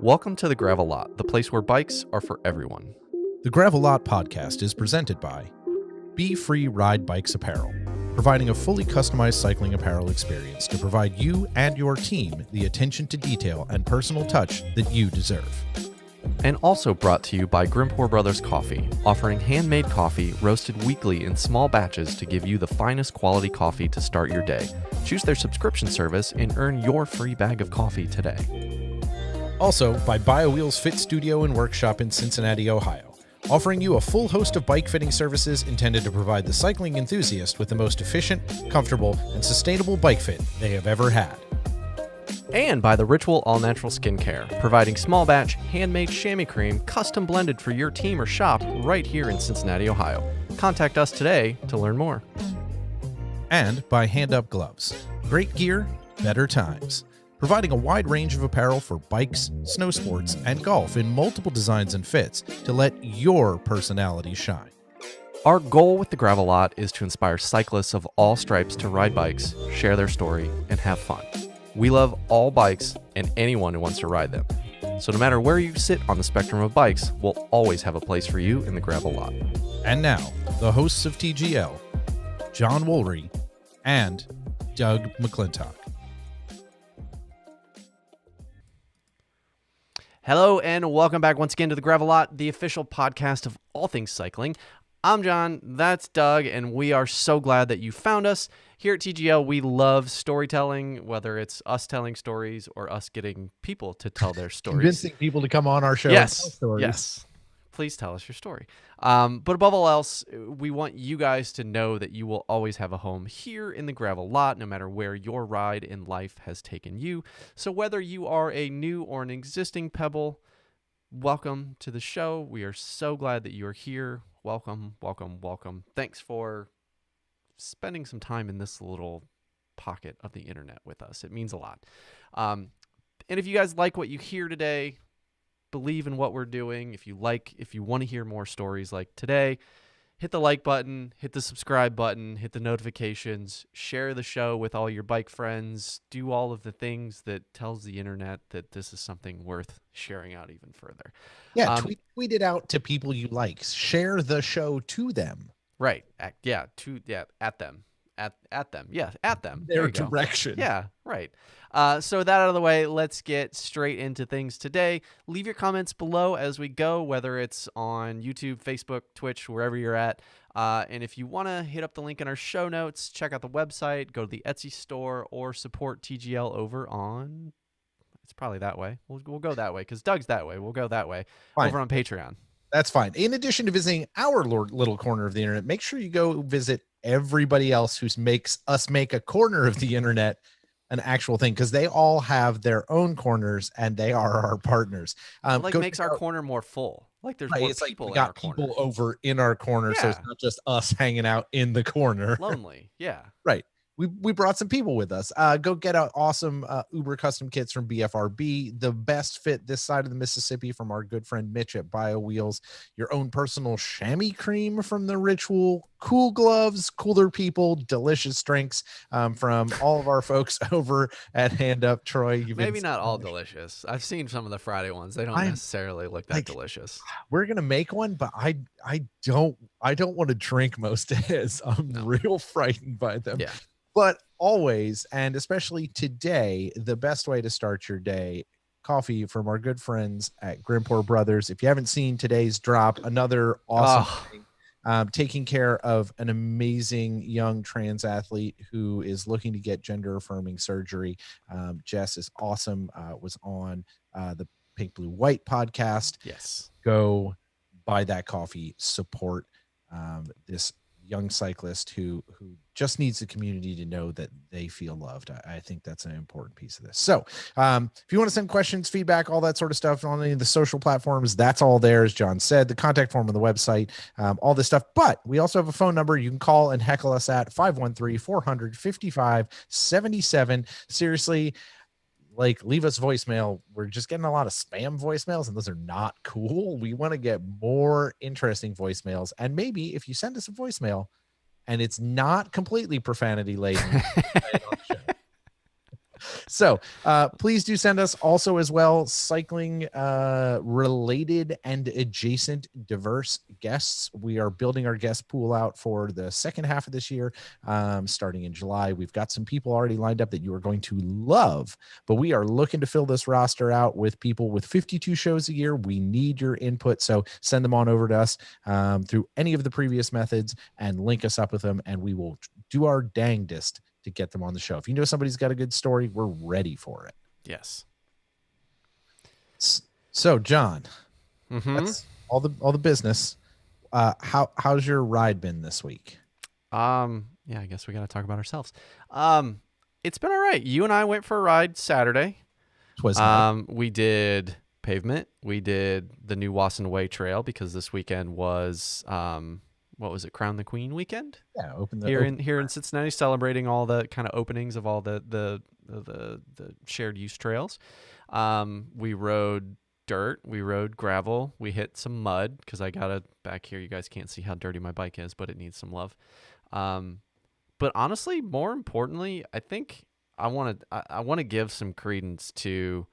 Welcome to the Gravel Lot, the place where bikes are for everyone. The Gravel Lot podcast is presented by Be Free Ride Bikes Apparel. providing a fully customized cycling apparel experience to provide you and your team the attention to detail and personal touch that you deserve. And also brought to you by Grimpour Brothers Coffee, offering handmade coffee roasted weekly in small batches to give you the finest quality coffee to start your day. Choose their subscription service and earn your free bag of coffee today. Also by BioWheels Fit Studio and Workshop in Cincinnati, Ohio, offering you a full host of bike fitting services intended to provide the cycling enthusiast with the most efficient, comfortable, and sustainable bike fit they have ever had. And by the Ritual All Natural Skincare, providing small batch, handmade chamois cream, custom blended for your team or shop right here in Cincinnati, Ohio. Contact us today to learn more. And by Hand Up Gloves. Great gear, better times. Providing a wide range of apparel for bikes, snow sports, and golf in multiple designs and fits to let your personality shine. Our goal with the Gravel Lot is to inspire cyclists of all stripes to ride bikes, share their story, and have fun. We love all bikes and anyone who wants to ride them. So no matter where you sit on the spectrum of bikes, we'll always have a place for you in the Gravel Lot. And now, the hosts of TGL, John Woolry and Doug McClintock. Hello and welcome back once again to the Gravel Lot, the official podcast of all things cycling. I'm John, that's Doug, and we are so glad that you found us. Here at TGL, we love storytelling, whether it's us telling stories or us getting people to tell their stories. Convincing people to come on our show Yes, and tell stories. yes. Please tell us your story. But above all else, we want you guys to know that you will always have a home here in the Gravel Lot, no matter where your ride in life has taken you. So whether you are a new or an existing Pebble, welcome to the show. We are so glad that you are here. Welcome, welcome, welcome. Thanks for spending some time in this little pocket of the internet with us. It means a lot. And if you guys like what you hear today, believe in what we're doing, if you want to hear more stories like today, hit the like button, hit the subscribe button, hit the notifications, share the show with all your bike friends, do all of the things that tells the internet that this is something worth sharing out even further. Yeah, tweet it out to people you like. Share the show to them. Right. At them. At them. Yeah, at them. Their direction. Yeah, right. So that out of the way, let's get straight into things today. Leave your comments below as we go, whether it's on YouTube, Facebook, Twitch, wherever you're at. And if you want to hit up the link in our show notes, check out the website, go to the Etsy store, or support TGL over on... It's probably that way. We'll go that way because Doug's that way. We'll go that way. Fine. Over on Patreon. That's fine. In addition to visiting our little corner of the internet, make sure you go visit everybody else who makes us make a corner of the internet an actual thing, because they all have their own corners and they are our partners. Makes our corner more full. Like there's more people. We got people over in our corner, so it's not just us hanging out in the corner. Lonely, yeah. Right. We brought some people with us. Go get out awesome Uber custom kits from BFRB. The best fit this side of the Mississippi from our good friend Mitch at BioWheels. Your own personal chamois cream from the Ritual. Cool gloves, cooler people, delicious drinks from all of our folks over at Hand Up. Troy, maybe not all delicious. I've seen some of the Friday ones. They don't necessarily look that delicious. We're gonna make one, but I don't want to drink most of his. I'm real frightened by them. Yeah. But always, and especially today, the best way to start your day, coffee from our good friends at Grimpour Brothers. If you haven't seen today's drop, another awesome thing, taking care of an amazing young trans athlete who is looking to get gender affirming surgery. Jess is awesome, was on the Pink Blue White podcast. Yes. Go buy that coffee, support this young cyclist who just needs the community to know that they feel loved. I think that's an important piece of this. So if you want to send questions, feedback, all that sort of stuff on any of the social platforms, that's all there. As John said, the contact form on the website, all this stuff. But we also have a phone number you can call and heckle us at 513-400-5577. Seriously, like, leave us voicemail. We're just getting a lot of spam voicemails, and those are not cool. We want to get more interesting voicemails. And maybe if you send us a voicemail and it's not completely profanity laden, So please do send us also as well cycling related and adjacent diverse guests. We are building our guest pool out for the second half of this year, starting in July. We've got some people already lined up that you are going to love, but we are looking to fill this roster out with people with 52 shows a year. We need your input, so send them on over to us through any of the previous methods and link us up with them, and we will do our dangdest to get them on the show. If you know somebody's got a good story, we're ready for it. Yes. So, John, that's all the business. How's your ride been this week? Yeah, I guess we got to talk about ourselves. It's been all right. You and I went for a ride Saturday. Twas nice. We did pavement. We did the new Wasson Way Trail because this weekend was what was it? Crown the Queen weekend. Yeah, here in Cincinnati, celebrating all the kind of openings of all the shared use trails. We rode dirt, we rode gravel, we hit some mud because I got back here. You guys can't see how dirty my bike is, but it needs some love. But honestly, more importantly, I think I want to give some credence to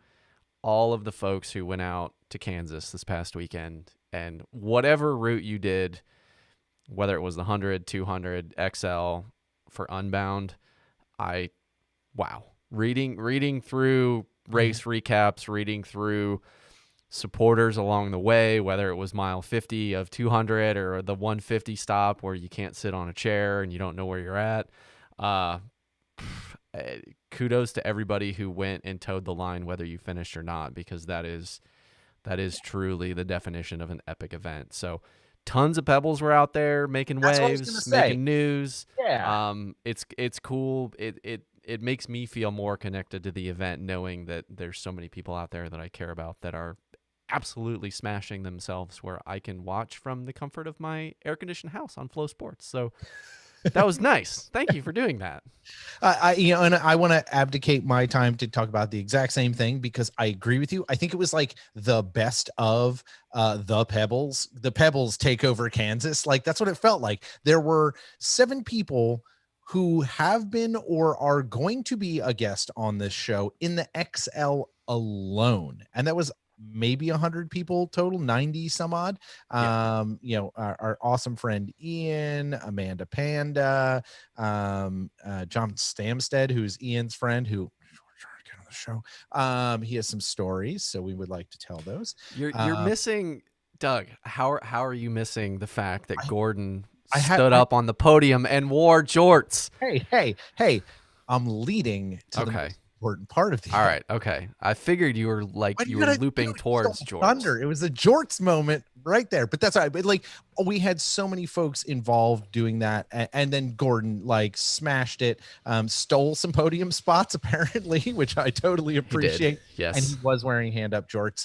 all of the folks who went out to Kansas this past weekend, and whatever route you did, whether it was the 100, 200, XL for Unbound, reading through race recaps, reading through supporters along the way, whether it was mile 50 of 200 or the 150 stop where you can't sit on a chair and you don't know where you're at. Kudos to everybody who went and towed the line, whether you finished or not, because that is truly the definition of an epic event. So tons of Pebbles were out there making waves, making news. Yeah. It's cool. It makes me feel more connected to the event, knowing that there's so many people out there that I care about that are absolutely smashing themselves, where I can watch from the comfort of my air-conditioned house on Flow Sports. So that was nice. Thank you for doing that. And I want to abdicate my time to talk about the exact same thing because I agree with you. I think it was like the best of the Pebbles take over Kansas. Like that's what it felt like. There were 7 people who have been or are going to be a guest on this show in the XL alone, and that was maybe 100 people total, 90 some odd. Our awesome friend Ian, Amanda Panda, John Stamstead, who's Ian's friend, who get on the show. He has some stories, so we would like to tell those. You're missing, Doug. How are you missing the fact that Gordon stood up on the podium and wore jorts? Hey, I'm leading to the most important part of the all right, okay. I figured you were looping towards jorts. Thunder. It was a jorts moment right there, but that's all right. But like, we had so many folks involved doing that, and then Gordon like smashed it, stole some podium spots apparently, which I totally appreciate. Yes, and he was wearing hand-up jorts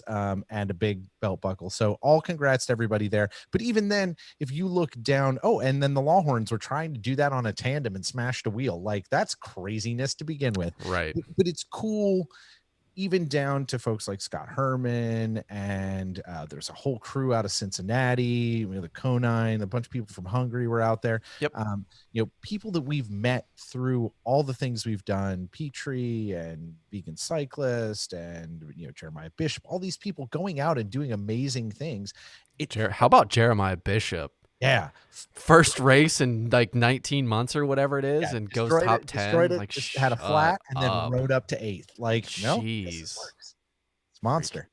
and a big belt buckle. So all congrats to everybody there. But even then, if you look down, and then the Lawhorns were trying to do that on a tandem and smashed a wheel. Like that's craziness to begin with, right? But it's cool. Even down to folks like Scott Herman, and there's a whole crew out of Cincinnati, the Conine, a bunch of people from Hungary were out there. Yep. People that we've met through all the things we've done, Petrie and Vegan Cyclist and Jeremiah Bishop, all these people going out and doing amazing things. How about Jeremiah Bishop? Yeah. First race in like 19 months or whatever it is, and goes top 10. Like had a flat and then rode up to 8th. Like, jeez. It's monster.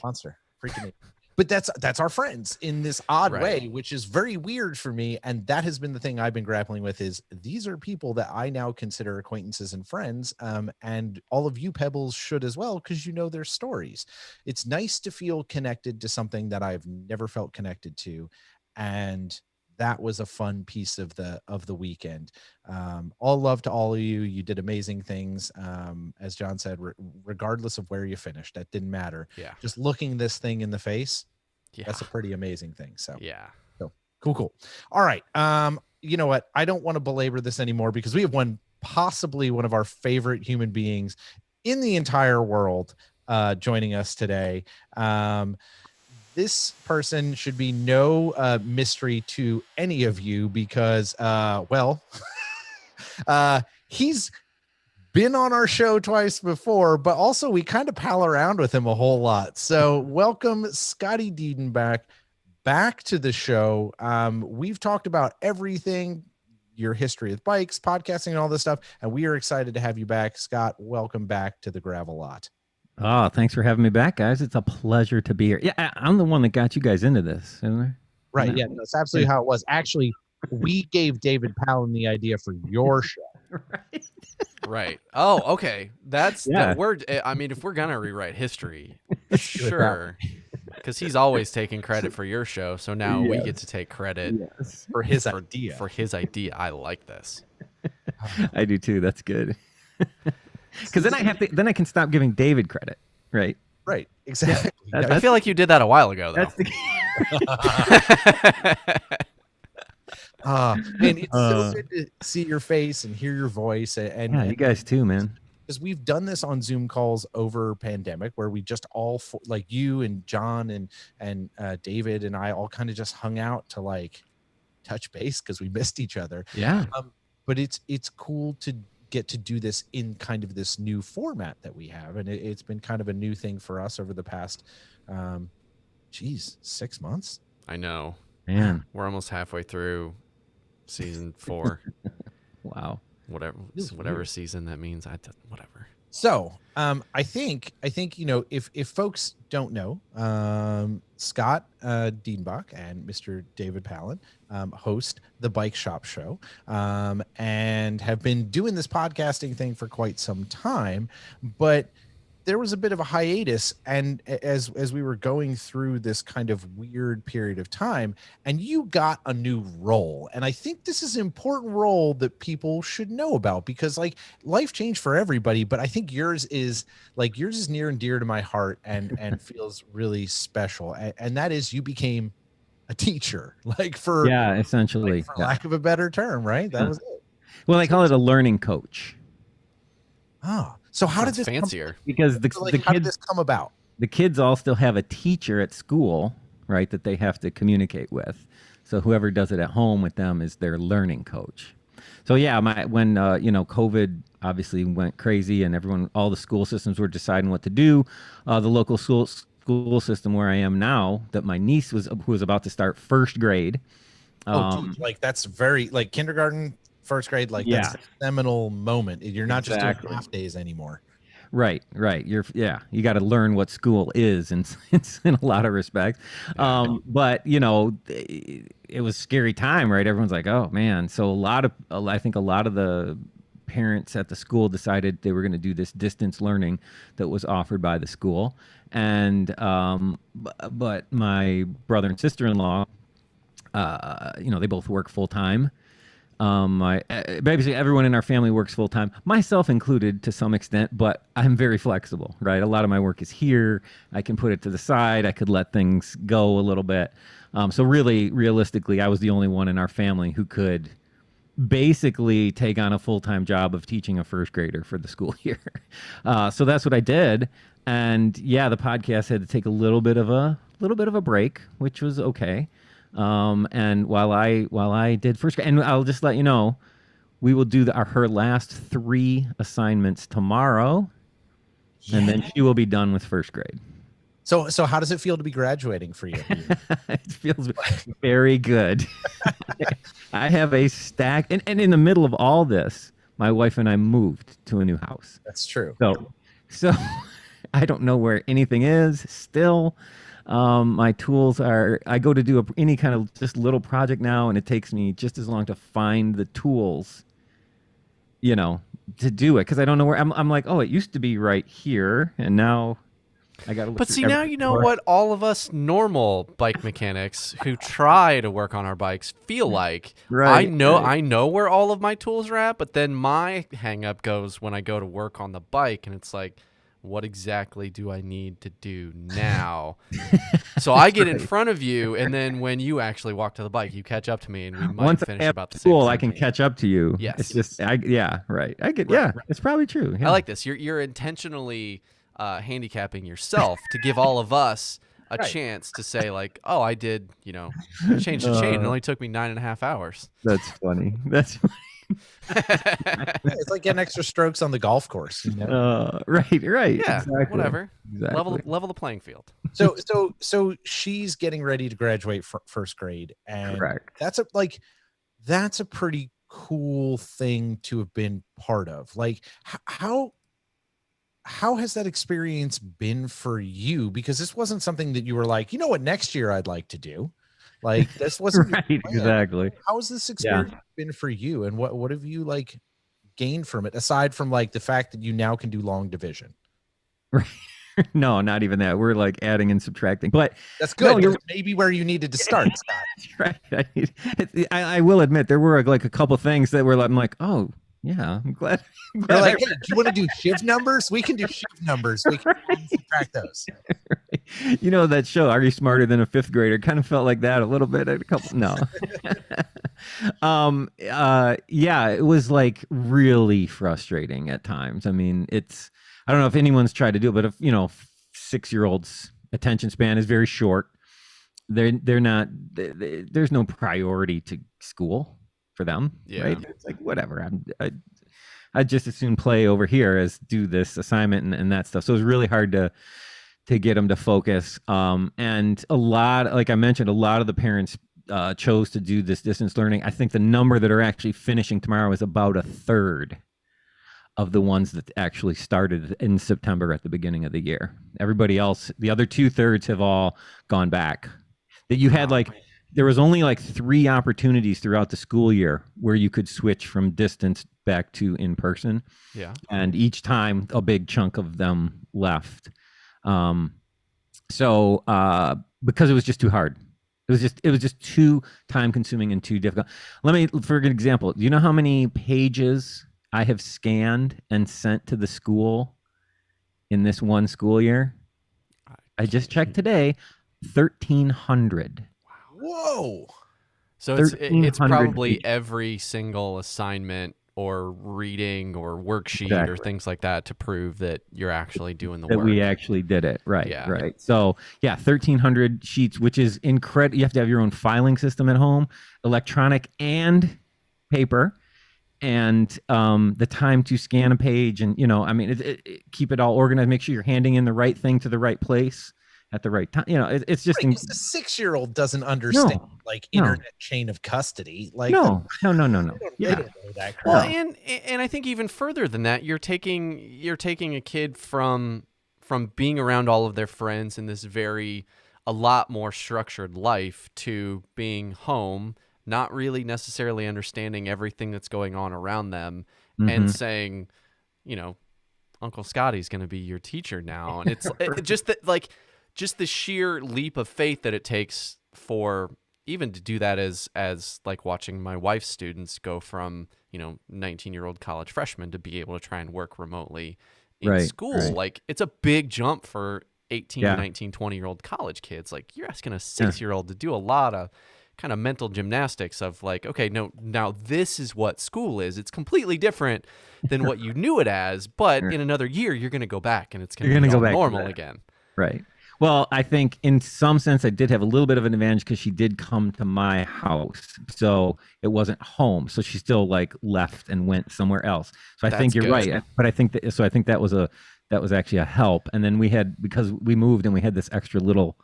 Monster. Freaking it. But that's our friends in this odd way, which is very weird for me. And that has been the thing I've been grappling with, is these are people that I now consider acquaintances and friends. And all of you Pebbles should as well, because their stories. It's nice to feel connected to something that I've never felt connected to. And that was a fun piece of the weekend. All love to all of you. You did amazing things. As John said, regardless of where you finished, that didn't matter. Yeah. Just looking this thing in the face. Yeah. That's a pretty amazing thing. So yeah. So cool. All right. You know what? I don't want to belabor this anymore because we have possibly one of our favorite human beings in the entire world joining us today. This person should be no mystery to any of you because, he's been on our show twice before, but also we kind of pal around with him a whole lot. So welcome, Scotty Dedenbach, back to the show. We've talked about everything, your history with bikes, podcasting, and all this stuff, and we are excited to have you back. Scott, welcome back to the Gravel Lot. Oh, thanks for having me back, guys. It's a pleasure to be here. Yeah, I'm the one that got you guys into this, isn't I? Right. Yeah, that's absolutely how it was. Actually, we gave David Palin the idea for your show. Right. Right. Oh, okay. That's Yeah. the word. I mean, if we're gonna rewrite history, sure, because he's always taking credit for your show. So now we get to take credit For his idea. For his idea. I like this. I do too. That's good. Because then I can stop giving David credit, right? Right. Exactly. I feel like you did that a while ago, though. That's the Man, it's so good to see your face and hear your voice, and you guys too, man. Because we've done this on Zoom calls over pandemic, where we just all like you and John and David and I all kind of just hung out to like touch base because we missed each other. Yeah. But it's cool to get to do this in kind of this new format that we have, and it's been kind of a new thing for us over the past 6 months. I know, Man. We're almost halfway through season 4. Wow. Whatever season that means. Whatever. So I think if folks don't know, Scott Dedenbach and Mr. David Palin host the Bike Shop Show, and have been doing this podcasting thing for quite some time, but there was a bit of a hiatus, and as we were going through this kind of weird period of time, and you got a new role, and I think this is an important role that people should know about, because like life changed for everybody, but I think yours is near and dear to my heart, and feels really special, and that is you became a teacher, essentially, for lack of a better term, right? That was it. Well, they call it a learning coach. Oh. So how did this fancier? Because how did this come about? The kids all still have a teacher at school, right, that they have to communicate with. So whoever does it at home with them is their learning coach. So yeah, when COVID obviously went crazy and all the school systems were deciding what to do, the local school system where I am now, that my niece who was about to start first grade. Dude, that's very like kindergarten. First grade, that's a seminal moment. You're not just doing half days anymore. Right. You got to learn what school is, and it's in a lot of respects. But it was a scary time, right? Everyone's like, oh man. So I think a lot of the parents at the school decided they were going to do this distance learning that was offered by the school. And, but my brother and sister-in-law, they both work full time. Basically everyone in our family works full time, myself included to some extent, but I'm very flexible, right? A lot of my work is here. I can put it to the side. I could let things go a little bit. So really, realistically, I was the only one in our family who could basically take on a full-time job of teaching a first grader for the school year. So that's what I did. And yeah, the podcast had to take a little bit of a break, which was okay. And while I did first grade, and I'll just let you know, we will do her last 3 assignments tomorrow, and then she will be done with first grade. So how does it feel to be graduating for you? It feels very good. I have a stack, and in the middle of all this, my wife and I moved to a new house. That's true. So I don't know where anything is still. My tools I go to do any kind of just little project now, and it takes me just as long to find the tools, to do it, because I don't know where. I'm like, oh, it used to be right here, and now I got to look. But see, now you know what all of us normal bike mechanics who try to work on our bikes feel like. Right. I know where all of my tools are at, but then my hang up goes when I go to work on the bike, and it's like, what exactly do I need to do now? So I get in front of you, and then when you actually walk to the bike, you catch up to me, and we might finish about the same time. I can catch up to you. Yes. It's just, right. I get, it's probably true. Yeah. I like this. You're intentionally handicapping yourself to give all of us a chance to say like, oh, I did, change the chain. It only took me 9.5 hours. That's funny. It's like getting extra strokes on the golf course. Right. Yeah, Exactly. whatever. Exactly. Level the playing field. So she's getting ready to graduate first grade, and Correct. that's a pretty cool thing to have been part of. Like, how has that experience been for you? Because this wasn't something that you were like, you know what, next year I'd like to do. Like, this wasn't your Right. plan. Exactly. How has this experience been for you, and what have you like gained from it, aside from like the fact that you now can do long division? Right. No, not even that. We're like adding and subtracting, but That's good. No, That's maybe where you needed to start, Scott. right. I will admit there were like a couple things that were like, I'm like, oh yeah, I'm glad. You're like, hey, do you want to do shift numbers? We can do shift numbers. We can subtract those. You know that show, Are You Smarter Than a Fifth Grader? Kind of felt like that a little bit at a couple. No. Yeah, it was like really frustrating at times. I mean, I don't know if anyone's tried to do it, but if 6-year-olds' attention span is very short. They're not. There's no priority to school for them, right? It's like whatever. I'd just as soon play over here as do this assignment and that stuff. So it was really hard to get them to focus. And a lot, like I mentioned, a lot of the parents chose to do this distance learning. I think the number that are actually finishing tomorrow is about a third of the ones that actually started in September at the beginning of the year. Everybody else, the other 2/3 have all gone back. That you had there was only like 3 opportunities throughout the school year where you could switch from distance back to in person. Yeah. And each time a big chunk of them left. So because it was just too hard. It was just too time consuming and too difficult. For an example, do you know how many pages I have scanned and sent to the school in this one school year? I just checked today, 1,300. Whoa. So it's probably every single assignment or reading or worksheet or things like that to prove that you're actually doing the work. That we actually did it. Right. Yeah. Right. So 1,300 sheets, which is incredible. You have to have your own filing system at home, electronic and paper. And the time to scan a page and, keep it all organized, make sure you're handing in the right thing to the right place at the right time. It's just... Right, the 6-year-old doesn't understand internet chain of custody. Like no. They don't know that crap. Well, and I think even further than that, you're taking a kid from being around all of their friends in this a lot more structured life to being home, not really necessarily understanding everything that's going on around them, and saying, Uncle Scotty's going to be your teacher now. And it's just that, just the sheer leap of faith that it takes for even to do that as like watching my wife's students go from, 19-year-old college freshmen to be able to try and work remotely in school. Right. Like, it's a big jump for 18, 19, 20-year-old college kids. Like, you're asking a 6-year-old to do a lot of kind of mental gymnastics of like, okay, no, now this is what school is. It's completely different than what you knew it as, but in another year, you're going to go back and it's going to be all normal again. Right. Well, I think in some sense I did have a little bit of an advantage because she did come to my house. So it wasn't home. So she still left and went somewhere else. So I think you're right. But I think that was actually a help. And then because we moved and we had this extra little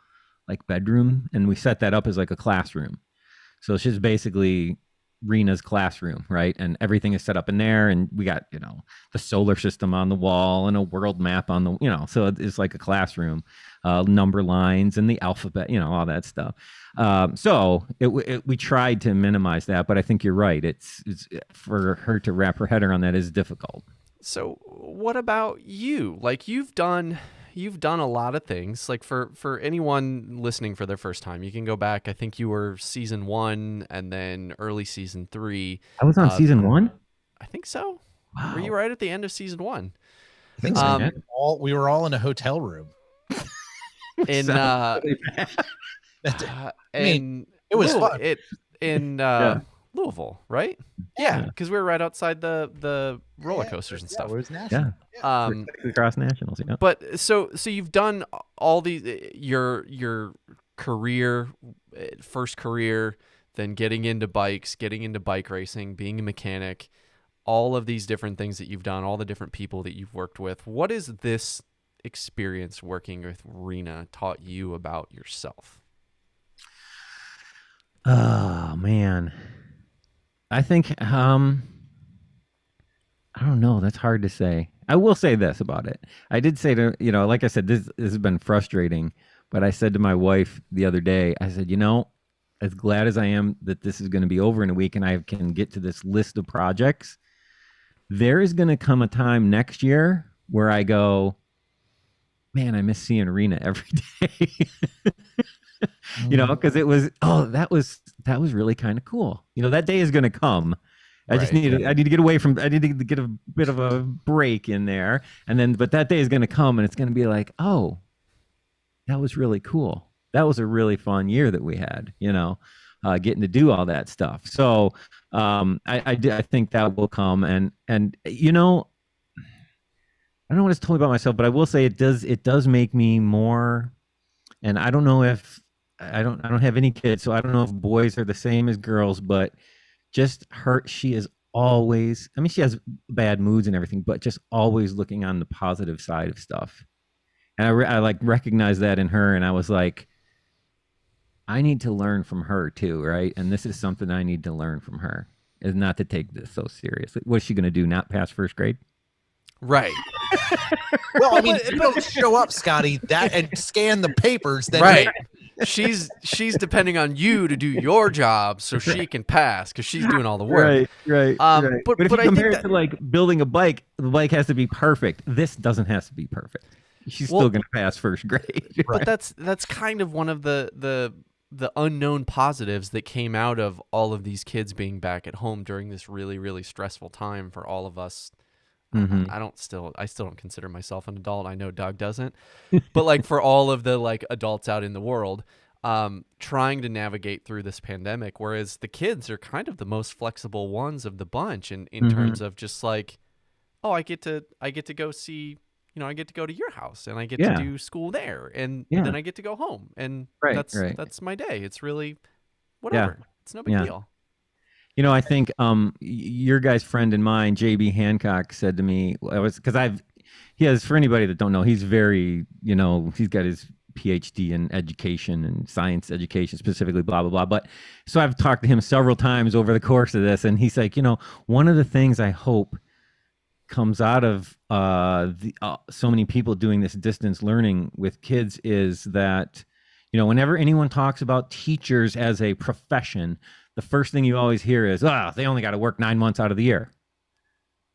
bedroom and we set that up as a classroom. So she's basically Rena's classroom, right? And everything is set up in there, and we got the solar system on the wall and a world map on the so it's like a classroom, number lines and the alphabet, all that stuff. So we tried to minimize that, but I think you're right. It's for her to wrap her head around that is difficult. So what about you? You've done a lot of things. Like for anyone listening for their first time, you can go back. I think you were season 1 and then early season 3. I was on season 1? I think so. Wow. Were you right at the end of season 1? I think so. We were all in a hotel room. In it was fun. In Louisville, right? Yeah, because we were right outside the roller coasters and stuff. It was national. Across nationals. Yeah. But so you've done all these your career, first career, then getting into bikes, getting into bike racing, being a mechanic, all of these different things that you've done, all the different people that you've worked with. What is this experience working with Rena taught you about yourself? Oh man, I think I don't know. That's hard to say. I will say this about it. I did say to like I said, this has been frustrating. But I said to my wife the other day, I said, as glad as I am that this is going to be over in a week and I can get to this list of projects, there is going to come a time next year where I go, man, I miss seeing Rena every day. Because it was, that was really kind of cool. That day is going to come. I need to get away from, I need to get a bit of a break in there. But that day is going to come and it's going to be like, oh, that was really cool. That was a really fun year that we had, getting to do all that stuff. So I think that will come. And I don't know what it's totally about myself, but I will say it does make me more. And I don't know if I don't have any kids, so I don't know if boys are the same as girls, but just her, she is always, she has bad moods and everything, but just always looking on the positive side of stuff. And I like recognize that in her. And I was like, I need to learn from her too. Right. And this is something I need to learn from her, is not to take this so seriously. What's she going to do? Not pass first grade? Right. Well, you don't show up, Scotty, and scan the papers. Then right. She's depending on you to do your job so she can pass because she's doing all the work. Right. But if you I compare think it to like building a bike, the bike has to be perfect. This doesn't have to be perfect. She's still going to pass first grade. But that's kind of one of the unknown positives that came out of all of these kids being back at home during this really, really stressful time for all of us. Mm-hmm. I still don't consider myself an adult. I know Doug doesn't, but like for all of the like adults out in the world, trying to navigate through this pandemic, whereas the kids are kind of the most flexible ones of the bunch in terms of just like, oh, I get to go see, I get to go to your house and I get to do school there and then I get to go home and that's my day. It's really whatever. It's no big deal. I think your guy's friend and mine, JB Hancock, said to me, he has, for anybody that don't know, he's very, he's got his PhD in education and science education specifically, blah, blah, blah. But so I've talked to him several times over the course of this, and he's like, one of the things I hope comes out of so many people doing this distance learning with kids is that, whenever anyone talks about teachers as a profession, the first thing you always hear is, they only got to work 9 months out of the year.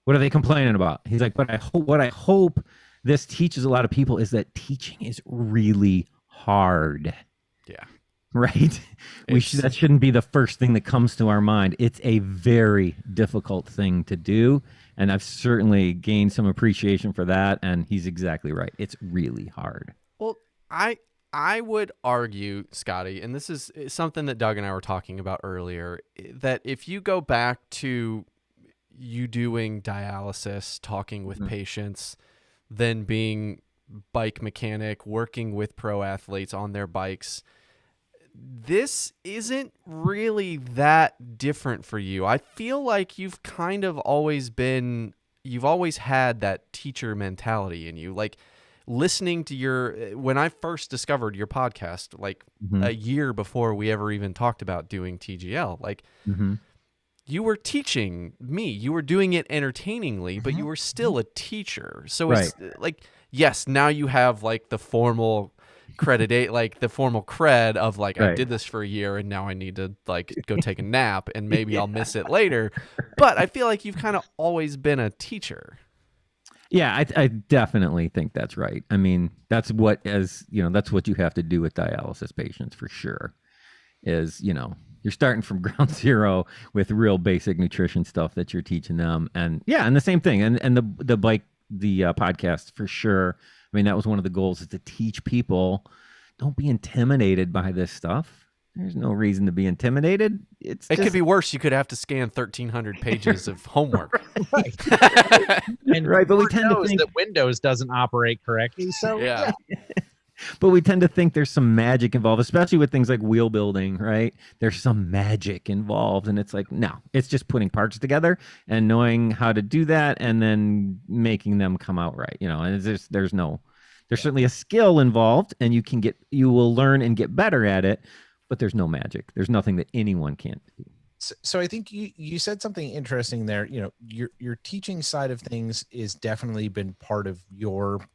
What are they complaining about? He's like, but what I hope this teaches a lot of people is that teaching is really hard. Yeah. Right? That shouldn't be the first thing that comes to our mind. It's a very difficult thing to do. And I've certainly gained some appreciation for that. And he's exactly right. It's really hard. Well, I would argue, Scotty, and this is something that Doug and I were talking about earlier, that if you go back to you doing dialysis, talking with patients, then being bike mechanic, working with pro athletes on their bikes, this isn't really that different for you. I feel like you've kind of always had that teacher mentality in you. Like, listening to when I first discovered your podcast, like a year before we ever even talked about doing TGL, like you were teaching me, you were doing it entertainingly, but you were still a teacher. So it's like, yes, now you have like the formal cred of like, I did this for a year and now I need to like go take a nap and maybe I'll miss it later. But I feel like you've kind of always been a teacher. Yeah, I definitely think that's right. That's what that's what you have to do with dialysis patients for sure. Is, you're starting from ground zero with real basic nutrition stuff that you're teaching them. And and the same thing. And the podcast for sure. That was one of the goals, is to teach people, don't be intimidated by this stuff. There's no reason to be intimidated. It could be worse. You could have to scan 1,300 pages of homework. But we tend to think that Windows doesn't operate correctly. So But we tend to think there's some magic involved, especially with things like wheel building, right? There's some magic involved. And it's like, no, it's just putting parts together and knowing how to do that and then making them come out right. And there's certainly a skill involved, and you will learn and get better at it, but there's no magic. There's nothing that anyone can't do. So I think you said something interesting there. Your teaching side of things is definitely been part of your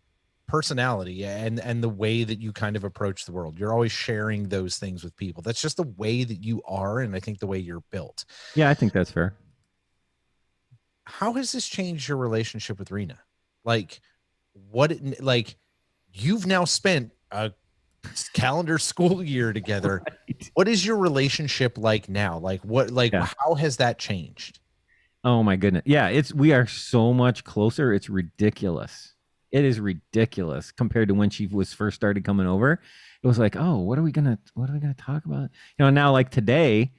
personality and the way that you kind of approach the world. You're always sharing those things with people. That's just the way that you are, and I think the way you're built. Yeah, I think that's fair. How has this changed your relationship with Rena? You've now spent a calendar school year together. Right. What is your relationship like now? How has that changed? Oh my goodness. Yeah, we are so much closer. It's ridiculous. It is ridiculous compared to when she was first started coming over. It was like, oh, what are we gonna talk about? Now like today,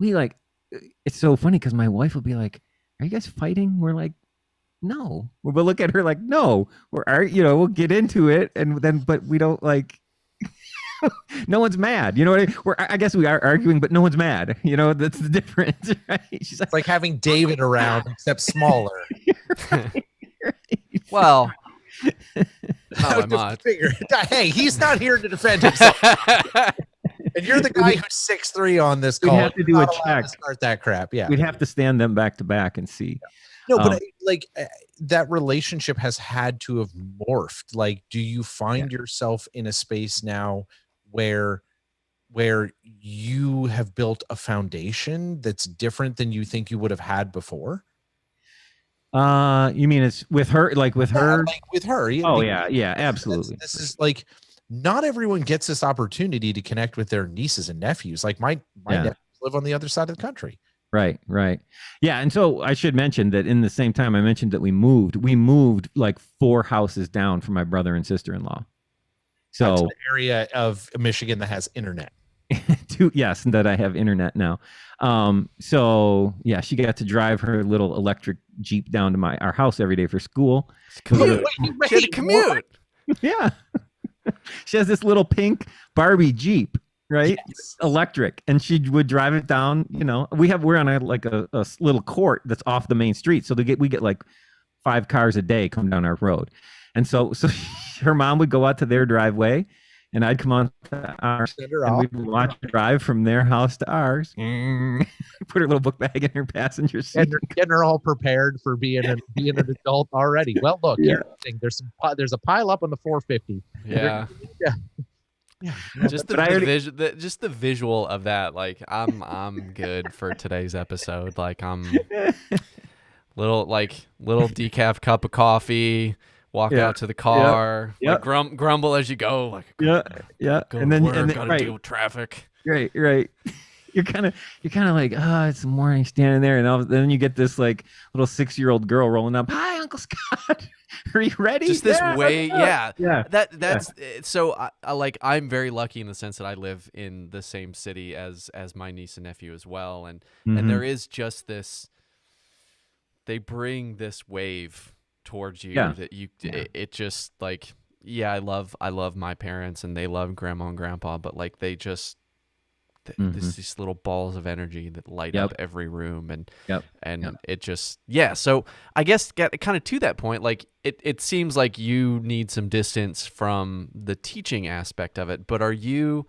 it's so funny because my wife will be like, "Are you guys fighting?" We're like, "No." We'll look at her like, "No." We'll get into it, but we don't like. No one's mad. You know what I mean? I guess we are arguing, but no one's mad. That's the difference, right? She's like having David around, except smaller. Right. Well. Not much. Hey, he's not here to defend himself. And you're the guy who's 6'3" on this call. We'd have to do a check. Start that crap. Yeah. We'd have to stand them back to back and see. No, but that relationship has had to have morphed. Like, do you find yourself in a space now where you have built a foundation that's different than you think you would have had before? You mean it's with her, like with her? Like with her. Oh, yeah, absolutely. This is like, not everyone gets this opportunity to connect with their nieces and nephews. Like my nephews live on the other side of the country. Right. Yeah. And so I should mention that in the same time I mentioned that we moved like 4 houses down from my brother and sister-in-law. So that's an area of Michigan that has internet. Yes, that I have internet now. So yeah, she got to drive her little electric Jeep down to our house every day for school. She had to commute. Yeah. She has this little pink Barbie Jeep, right? Yes. Electric. And she would drive it down, we're on a little court that's off the main street. So we get like 5 cars a day come down our road. And so her mom would go out to their driveway, and I'd come on to ours, and we'd watch her drive from their house to ours. Put her little book bag in her passenger seat. And getting her all prepared for being an adult already. Well, look, there's a pile up on the 450. Yeah. Yeah. Just the visual of that. Like, I'm good for today's episode. Like, I'm little decaf cup of coffee. Walk out to the car, like grumble as you go. Like, and then gotta deal with traffic. Right. You're kind of like, it's the morning, standing there, and then you get this like little 6-year-old girl rolling up. Hi, Uncle Scott. Are you ready? Just this way, That's so. I'm very lucky in the sense that I live in the same city as my niece and nephew as well, and there is just this. They bring this wave towards you that it just like, I love my parents and they love grandma and grandpa, but like they just there's these little balls of energy that light up every room, and it just so I guess kind of to that point, like it seems like you need some distance from the teaching aspect of it, but are you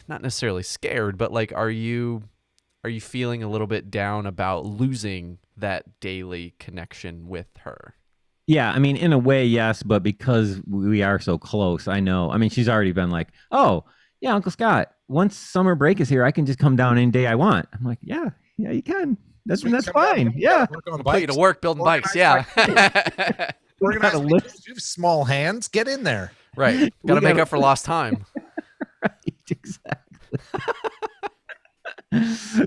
not necessarily scared, but like are you feeling a little bit down about losing that daily connection with her? Yeah, I mean, in a way, yes, but because we are so close, I know. I mean, she's already been like, "Oh, yeah, Uncle Scott, once summer break is here, I can just come down any day I want." I'm like, "Yeah, you can. That's fine. Yeah, put you to work building bikes. Yeah, you have small hands. Get in there. Right. Got to make up for lost time. Right. Exactly.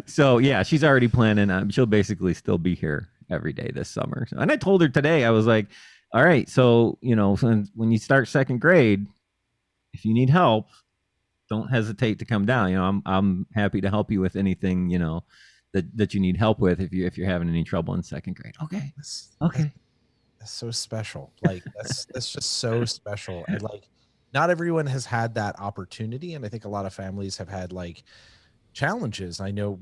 So yeah, she's already planning. She'll basically still be here every day this summer. And I told her today, I was like, all right, so when you start 2nd grade, if you need help, don't hesitate to come down. I'm happy to help you with anything that you need help with if you're having any trouble in 2nd grade. Okay. That's so special. Like that's just so special. And like not everyone has had that opportunity. And I think a lot of families have had like challenges. I know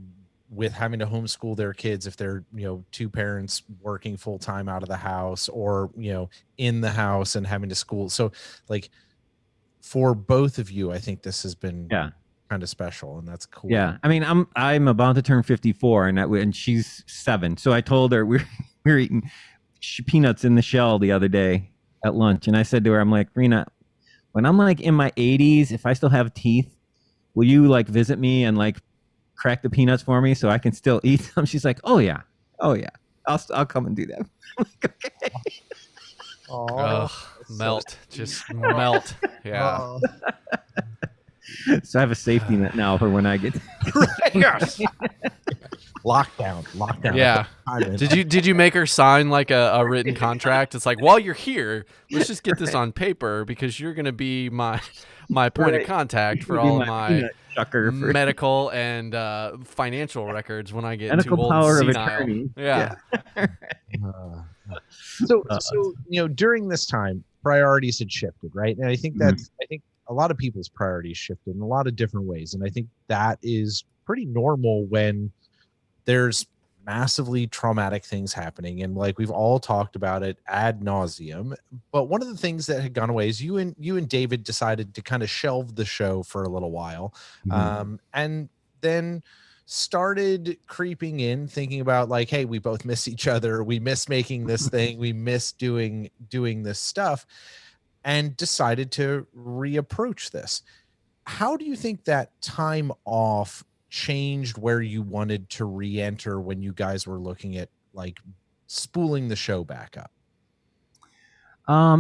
with having to homeschool their kids if they're, two parents working full time out of the house or, in the house and having to school. So like for both of you, I think this has been kind of special, and that's cool. Yeah. I mean, I'm about to turn 54 and she's 7. So I told her we were eating peanuts in the shell the other day at lunch. And I said to her, I'm like, Rena, when I'm like in my 80s, if I still have teeth, will you like visit me and like crack the peanuts for me so I can still eat them? She's like, oh yeah. I'll come and do that. I'm like, okay. Oh, melt. Just melt. Yeah. So I have a safety net now for when I get Yes. Lockdown. Yeah. Did you make her sign like a written contract? It's like, while you're here, let's just get this on paper because you're gonna be my point of contact for all my medical and financial records when I get medical too old power and of senile. attorney. Yeah. So during this time, priorities had shifted, right? And I think I think a lot of people's priorities shifted in a lot of different ways. And I think that is pretty normal when there's massively traumatic things happening. And like we've all talked about it ad nauseum. But one of the things that had gone away is you and David decided to kind of shelve the show for a little while. And then started creeping in, thinking about like, hey, we both miss each other. We miss making this thing. We miss doing this stuff, and decided to reapproach this. How do you think that time off changed where you wanted to re-enter when you guys were looking at like spooling the show back up?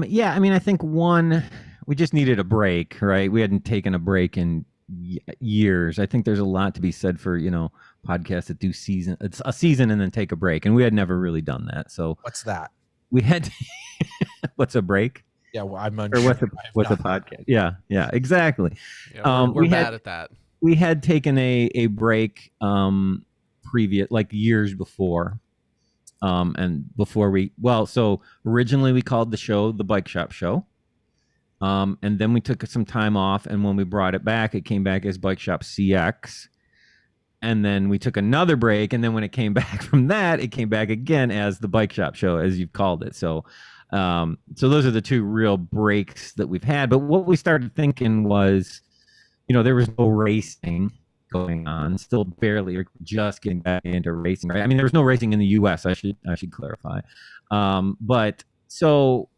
Yeah, I mean, I think we just needed a break, right? We hadn't taken a break in years. I think there's a lot to be said for, podcasts that do it's a season and then take a break. And we had never really done that. So what's that? We had, what's a break? Yeah, well, I'm unsure. Or what's a podcast? Yeah, exactly. Yeah, we're bad at that. We had taken a break previous, like years before. And before so originally we called the show the Bike Shop Show. And then we took some time off, and when we brought it back, it came back as Bike Shop CX. And then we took another break, and then when it came back from that, it came back again as the Bike Shop Show, as you've called it. So those are the two real breaks that we've had. But what we started thinking was, there was no racing going on, still barely, or just getting back into racing, right? I mean, there was no racing in the U.S. I should clarify. But so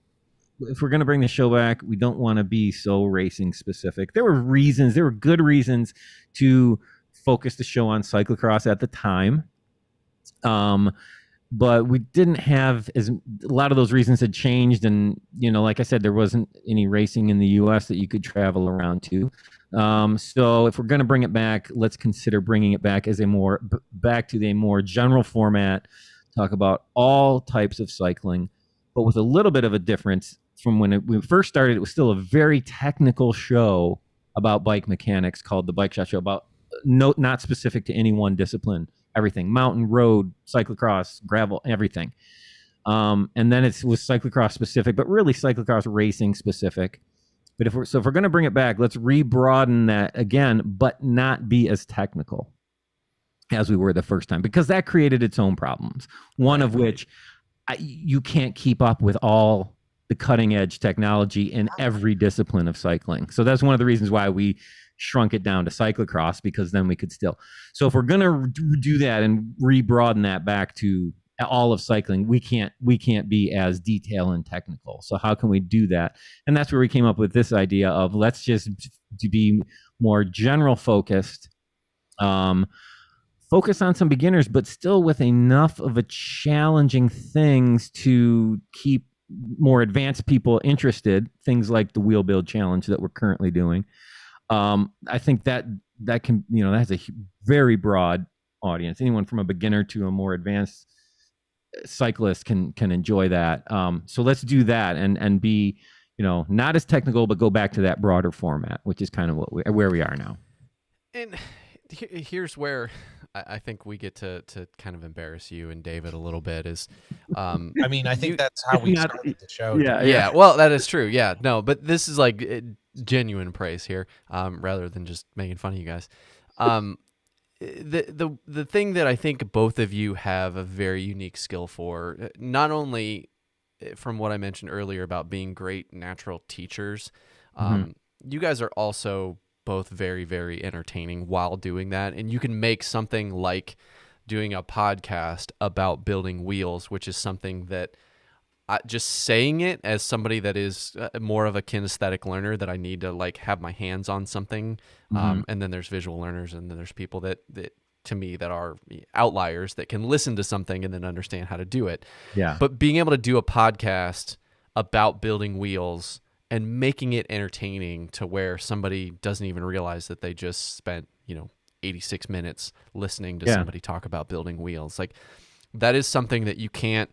if we're going to bring the show back, we don't want to be so racing specific. There were good reasons to focus the show on cyclocross at the time. But we didn't have a lot of those reasons had changed. And, like I said, there wasn't any racing in the US that you could travel around to. So if we're going to bring it back, let's consider bringing it back as back to a more general format, talk about all types of cycling, but with a little bit of a difference from when we first started. It was still a very technical show about bike mechanics called the Bike Shop Show, about not specific to any one discipline. Everything, mountain, road, cyclocross, gravel, everything. And then it was cyclocross specific, but really cyclocross racing specific. But if we're going to bring it back, let's rebroaden that again, but not be as technical as we were the first time, because that created its own problems. One of which, you can't keep up with all the cutting edge technology in every discipline of cycling. So that's one of the reasons why we shrunk it down to cyclocross, because then we could still. So if we're going to do that and rebroaden that back to all of cycling, we can't be as detailed and technical. So how can we do that? And that's where we came up with this idea of let's just to be more general focused, focus on some beginners, but still with enough of a challenging things to keep more advanced people interested. Things like the wheel build challenge that we're currently doing. I think that can, that has a very broad audience. Anyone from a beginner to a more advanced cyclist can enjoy that. So let's do that and be, not as technical, but go back to that broader format, which is kind of where we are now. And here's where I think we get to kind of embarrass you and David a little bit is, I mean, I think that's how we started the show. yeah, well, that is true. Yeah, no, but this is like genuine praise here, rather than just making fun of you guys. The thing that I think both of you have a very unique skill for, not only from what I mentioned earlier about being great natural teachers, you guys are also both very, very entertaining while doing that. And you can make something like doing a podcast about building wheels, which is something that just saying it as somebody that is more of a kinesthetic learner, that I need to like have my hands on something. And then there's visual learners, and then there's people that to me that are outliers that can listen to something and then understand how to do it. Yeah. But being able to do a podcast about building wheels and making it entertaining to where somebody doesn't even realize that they just spent, 86 minutes listening to somebody talk about building wheels. Like, that is something that you can't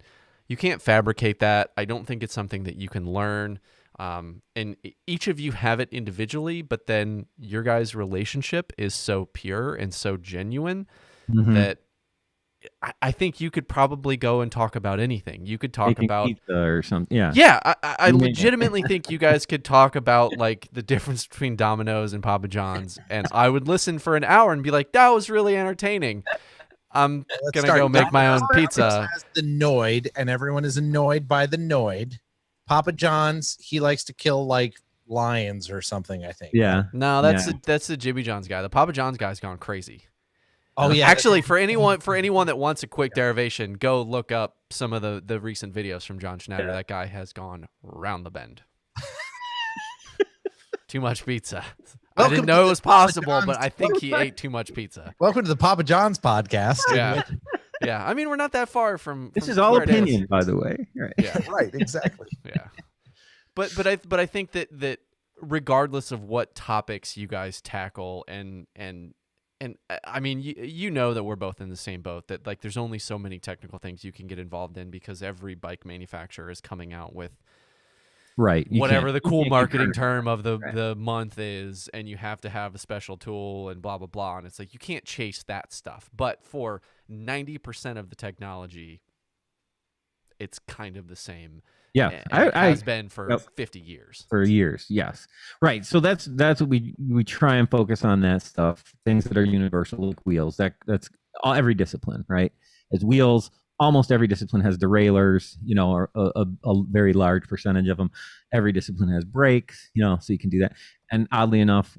fabricate that. I don't think it's something that you can learn. And each of you have it individually, but then your guys' relationship is so pure and so genuine that I think you could probably go and talk about anything. You could talk about pizza or something. Yeah. Yeah, I legitimately think you guys could talk about like the difference between Domino's and Papa John's, and I would listen for an hour and be like, that was really entertaining. I'm gonna go make my own pizza. Has the Noid, and everyone is annoyed by the Noid. Papa John's, he likes to kill like lions or something, I think. Yeah. No, that's the Jimmy John's guy. The Papa John's guy's gone crazy. Oh yeah. Actually, for anyone that wants a quick derivation, go look up some of the recent videos from John Schneider. That guy has gone round the bend. Too much pizza. I didn't know it was possible, but I think he ate too much pizza. Welcome to the Papa John's podcast. Yeah. Yeah. I mean, we're not that far from This is all opinion, by the way. Right. Yeah. Right, exactly. Yeah. But I think that regardless of what topics you guys tackle and I mean, you know that we're both in the same boat, that like there's only so many technical things you can get involved in because every bike manufacturer is coming out with whatever the cool marketing term of the month is, and you have to have a special tool and blah, blah, blah. And it's like, you can't chase that stuff. But for 90% of the technology, it's kind of the same. Yeah, it has been for 50 years. For years, yes. Right. So that's what we try and focus on, that stuff, things that are universal, like wheels. That's every discipline, right? As wheels, almost every discipline has derailleurs, or a very large percentage of them. Every discipline has brakes, so you can do that. And oddly enough,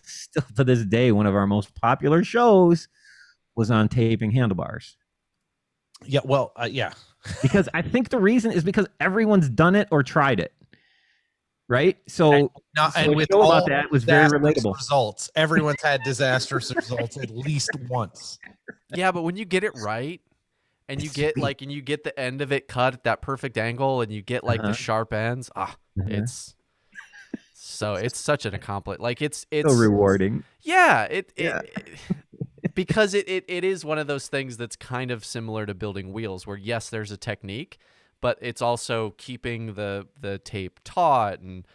still to this day, one of our most popular shows was on taping handlebars. Yeah, well, yeah. Because I think the reason is because everyone's done it or tried it, right? So with all all about that was very relatable. Results. Everyone's had disastrous results at least once. Yeah, but when you get it right, and you get the end of it cut at that perfect angle, and you get like the sharp ends, it's such an accomplishment. Like it's so rewarding. Yeah, because it is one of those things that's kind of similar to building wheels, where yes, there's a technique, but it's also keeping the tape taut and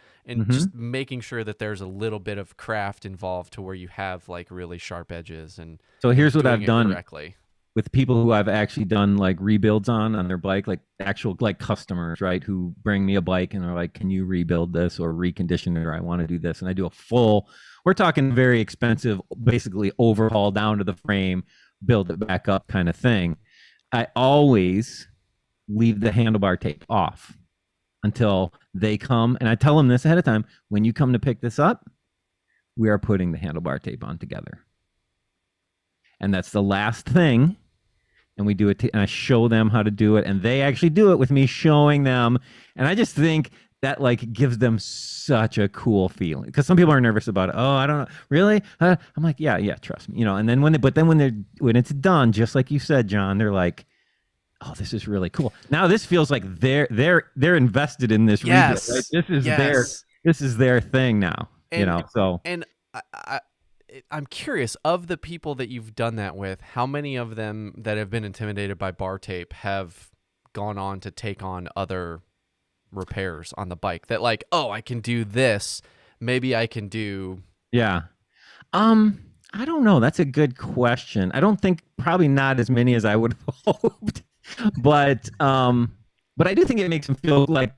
just making sure that there's a little bit of craft involved to where you have like really sharp edges. And so here's what I've done correctly with people who I've actually done like rebuilds on their bike, like actual like customers, right, who bring me a bike and are like, can you rebuild this or recondition it, or I want to do this, and I do a full, we're talking very expensive, basically overhaul down to the frame, build it back up kind of thing. I always leave the handlebar tape off until they come, and I tell them this ahead of time: when you come to pick this up, we are putting the handlebar tape on together. And that's the last thing. And we do it, and I show them how to do it, and they actually do it with me showing them. And I just think that like gives them such a cool feeling, because some people are nervous about it. Oh, I don't know, really? I'm like, yeah, trust me, And then when it's done, just like you said, John, they're like, oh, this is really cool. Now this feels like they're invested in this. Yes, rebuild, right? This is their thing now. So and I'm curious, of the people that you've done that with, how many of them that have been intimidated by bar tape have gone on to take on other repairs on the bike that like, oh, I can do this, maybe I can do. Yeah. I don't know. That's a good question. I don't think probably not as many as I would have hoped, but but I do think it makes them feel like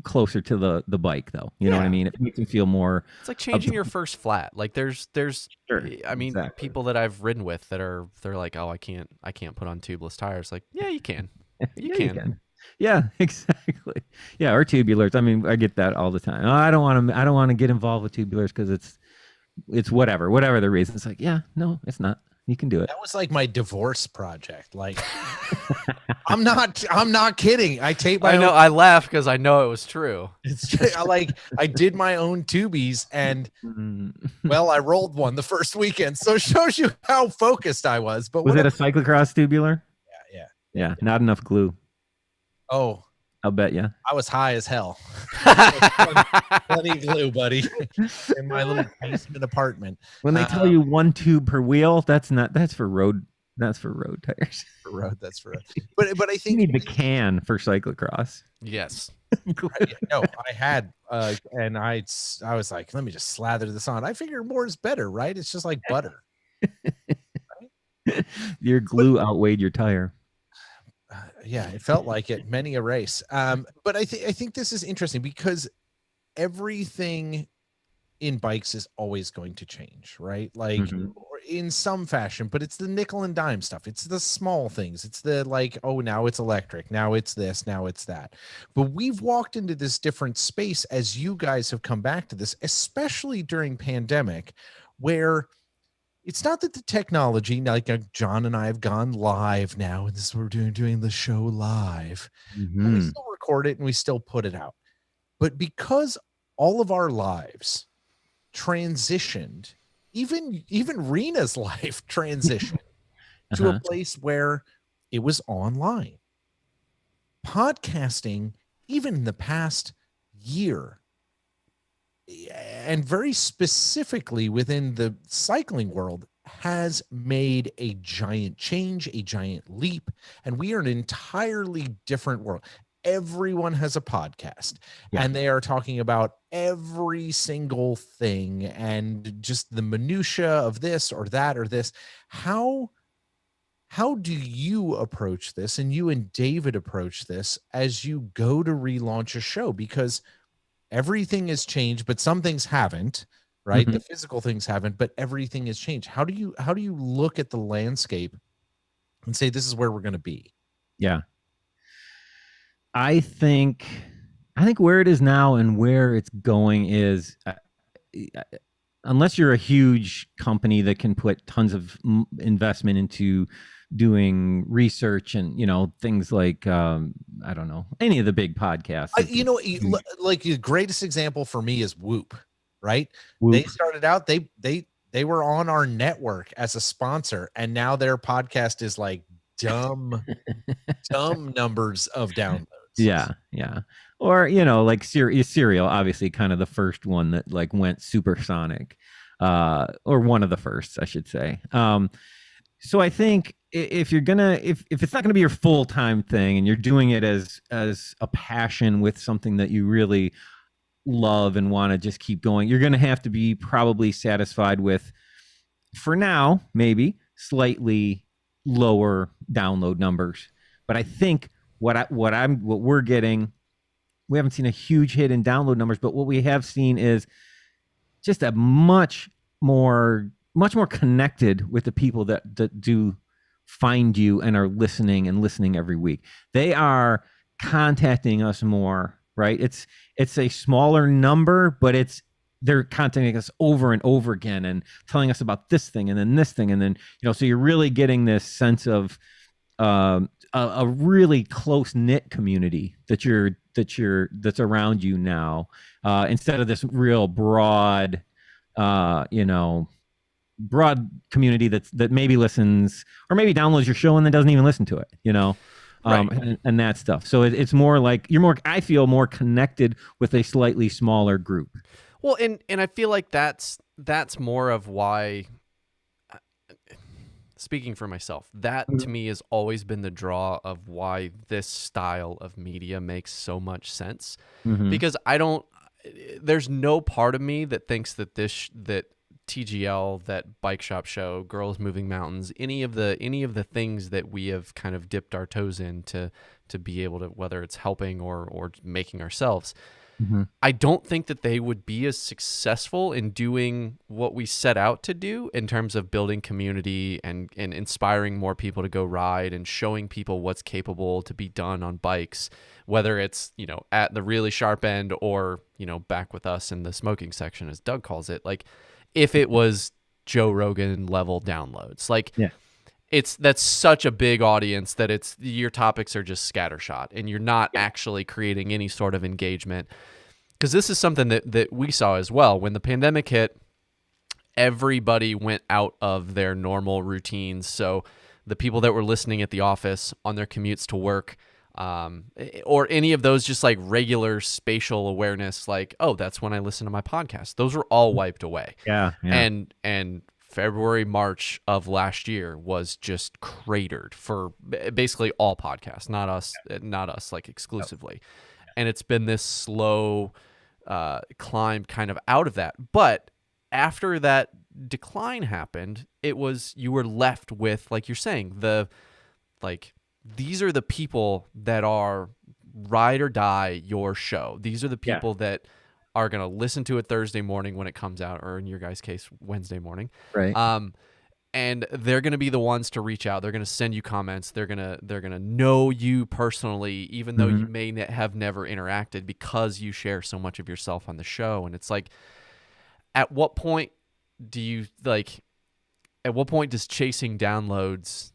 closer to the bike, though. You know what I Yeah. mean? It makes them feel more. It's like changing your first flat. Like there's Sure, I mean, exactly. people that I've ridden with they're like, "Oh, I can't put on tubeless tires." Like, yeah, you can. You Yeah, can. you can. Yeah, exactly. Yeah, or tubulars. I mean, I get that all the time. Oh, I don't want to. I don't want to get involved with tubulars because it's whatever the reason. It's like, yeah, no, it's not. You can do it. That was like my divorce project. Like, I'm not kidding. I taped my I know. own. I laugh because I know it was true. It's like I did my own tubies, and Mm. well, I rolled one the first weekend, so it shows you how focused I was. But Was what it a cyclocross tubular? yeah. Yeah, not enough glue. Oh, I'll bet you. I was high as hell. Plenty of glue, buddy, in my little basement apartment. When they tell you 1 tube per wheel, that's for road. That's for road tires. For road, that's for road. But I You think need the can for cyclocross. Yes. no, I had and I was like, let me just slather this on. I figure more is better, right? It's just like butter. Your glue outweighed your tire. Yeah, it felt like it. Many a race. But I think this is interesting because everything in bikes is always going to change, right? Like Mhm. or in some fashion, but it's the nickel and dime stuff. It's the small things. It's the like, oh, now it's electric. Now it's this. Now it's that. But we've walked into this different space as you guys have come back to this, especially during pandemic, where it's not that the technology, like John and I have gone live now, and this is we're doing the show live. And we Mhm. still record it and we still put it out. But because all of our lives transitioned, even Rena's life transitioned to a Uh-huh. place where it was online. Podcasting, even in the past year, and very specifically within the cycling world, has made a giant change, a giant leap, and we are an entirely different world. Everyone has a podcast, Yeah. and they are talking about every single thing and just the minutia of this or that or this. How do you approach this, and you and David approach this as you go to relaunch a show? Because everything has changed, but some things haven't, right? Mhm. The physical things haven't, but everything has changed. How do you look at the landscape and say this is where we're going to be? Yeah. I think where it is now and where it's going is unless you're a huge company that can put tons of investment into doing research and things like I don't know, any of the big podcasts. Like the greatest example for me is Whoop, right? Whoop. They started out, they were on our network as a sponsor, and now their podcast is like dumb numbers of downloads. Yeah. Or like Serial, obviously, kind of the first one that like went supersonic, or one of the first, I should say. So I think if you're gonna, if it's not gonna be your full time thing, and you're doing it as a passion with something that you really love and want to just keep going, you're gonna have to be probably satisfied with, for now, maybe slightly lower download numbers. But I think what we're getting, we haven't seen a huge hit in download numbers, but what we have seen is just a much more connected with the people that do find you and are listening every week. They are contacting us more, right? It's a smaller number, but they're contacting us over and over again and telling us about this thing and then this thing. And then, so you're really getting this sense of a really close knit community that's around you now, instead of this real broad, broad community that maybe listens or maybe downloads your show and then doesn't even listen to it, Right. and that stuff. So it's more like I feel more connected with a slightly smaller group. Well, and I feel like that's more of why, speaking for myself, that to me has always been the draw of why this style of media makes so much sense. Mhm. Because there's no part of me that thinks that TGL, that bike shop show, Girls Moving Mountains, any of the things that we have kind of dipped our toes in to be able to, whether it's helping or making ourselves, Mhm. I don't think that they would be as successful in doing what we set out to do in terms of building community and inspiring more people to go ride and showing people what's capable to be done on bikes, whether it's, at the really sharp end or, back with us in the smoking section, as Doug calls it. Like, if it was Joe Rogan level downloads, like, Yeah. that's such a big audience that your topics are just scattershot and you're not actually creating any sort of engagement. Because this is something that we saw as well. When the pandemic hit, everybody went out of their normal routines. So the people that were listening at the office, on their commutes to work, or any of those just like regular spatial awareness, like, oh, that's when I listen to my podcast. Those were all wiped away. Yeah. And February, March of last year was just cratered for basically all podcasts, not us like exclusively. And it's been this slow climb kind of out of that. But after that decline happened, you were left with, like you're saying, these are the people that are ride or die your show. These are the people that are going to listen to it Thursday morning when it comes out, or in your guys' case, Wednesday morning. Right. And they're going to be the ones to reach out. They're going to send you comments. They're going to know you personally, even though you may have never interacted, because you share so much of yourself on the show. And it's like, at what point does chasing downloads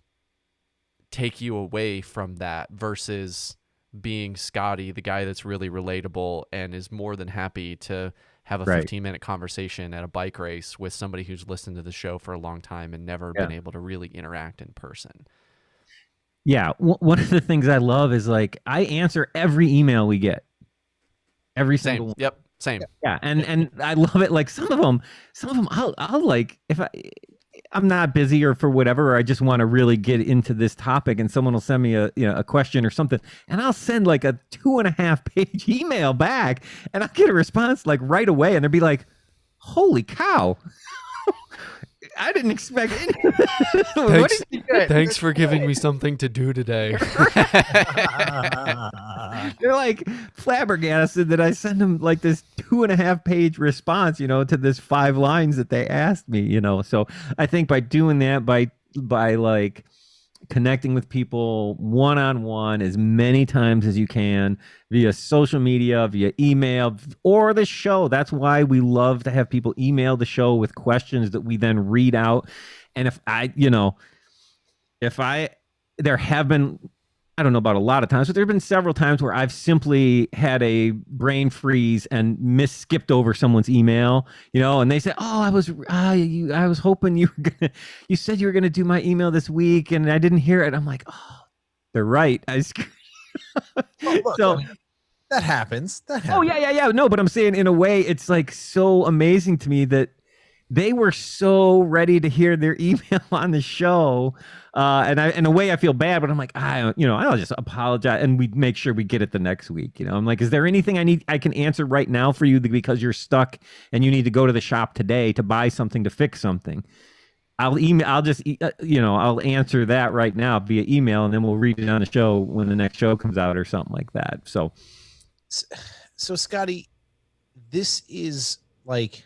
take you away from that versus being Scotty, the guy that's really relatable and is more than happy to have a 15-minute conversation at a bike race with somebody who's listened to the show for a long time and never been able to really interact in person? Yeah. One of the things I love is, like, I answer every email we get. Every single one. Yep. Same. Yeah. And I love it. Like, some of them I'll like, if I'm not busy or for whatever, or I just want to really get into this topic, and someone will send me a question or something, and I'll send like a 2.5-page email back, and I'll get a response like right away, and they'll be like, holy cow. I didn't expect Thanks for giving me something to do today. They're like flabbergasted that I send them like this 2.5-page response, to this 5 lines that they asked me, So I think by doing that, by like connecting with people one-on-one as many times as you can via social media, via email, or the show. That's why we love to have people email the show with questions that we then read out. And there have been, I don't know about a lot of times, but there have been several times where I've simply had a brain freeze and skipped over someone's email, and they say, "Oh, I was hoping you said you were gonna do my email this week, and I didn't hear it." I'm like, "Oh, they're right." Look, that happens. Oh yeah. No, but I'm saying, in a way, it's like so amazing to me that they were so ready to hear their email on the show. And in a way, I feel bad, but I'm like, I'll just apologize, and we make sure we get it the next week. I'm like, is there anything I can answer right now for you, because you're stuck and you need to go to the shop today to buy something, to fix something? I'll answer that right now via email, and then we'll read it on the show when the next show comes out or something like that. So Scotty, this is like,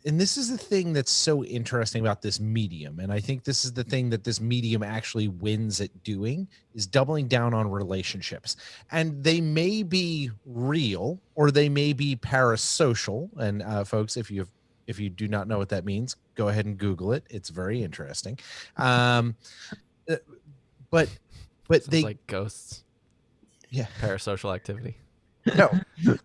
and this is the thing that's so interesting about this medium, and I think this is the thing that this medium actually wins at doing, is doubling down on relationships. And they may be real, or they may be parasocial. And folks, if you do not know what that means, go ahead and Google it. It's very interesting. But they like ghosts. Yeah. Parasocial activity. No,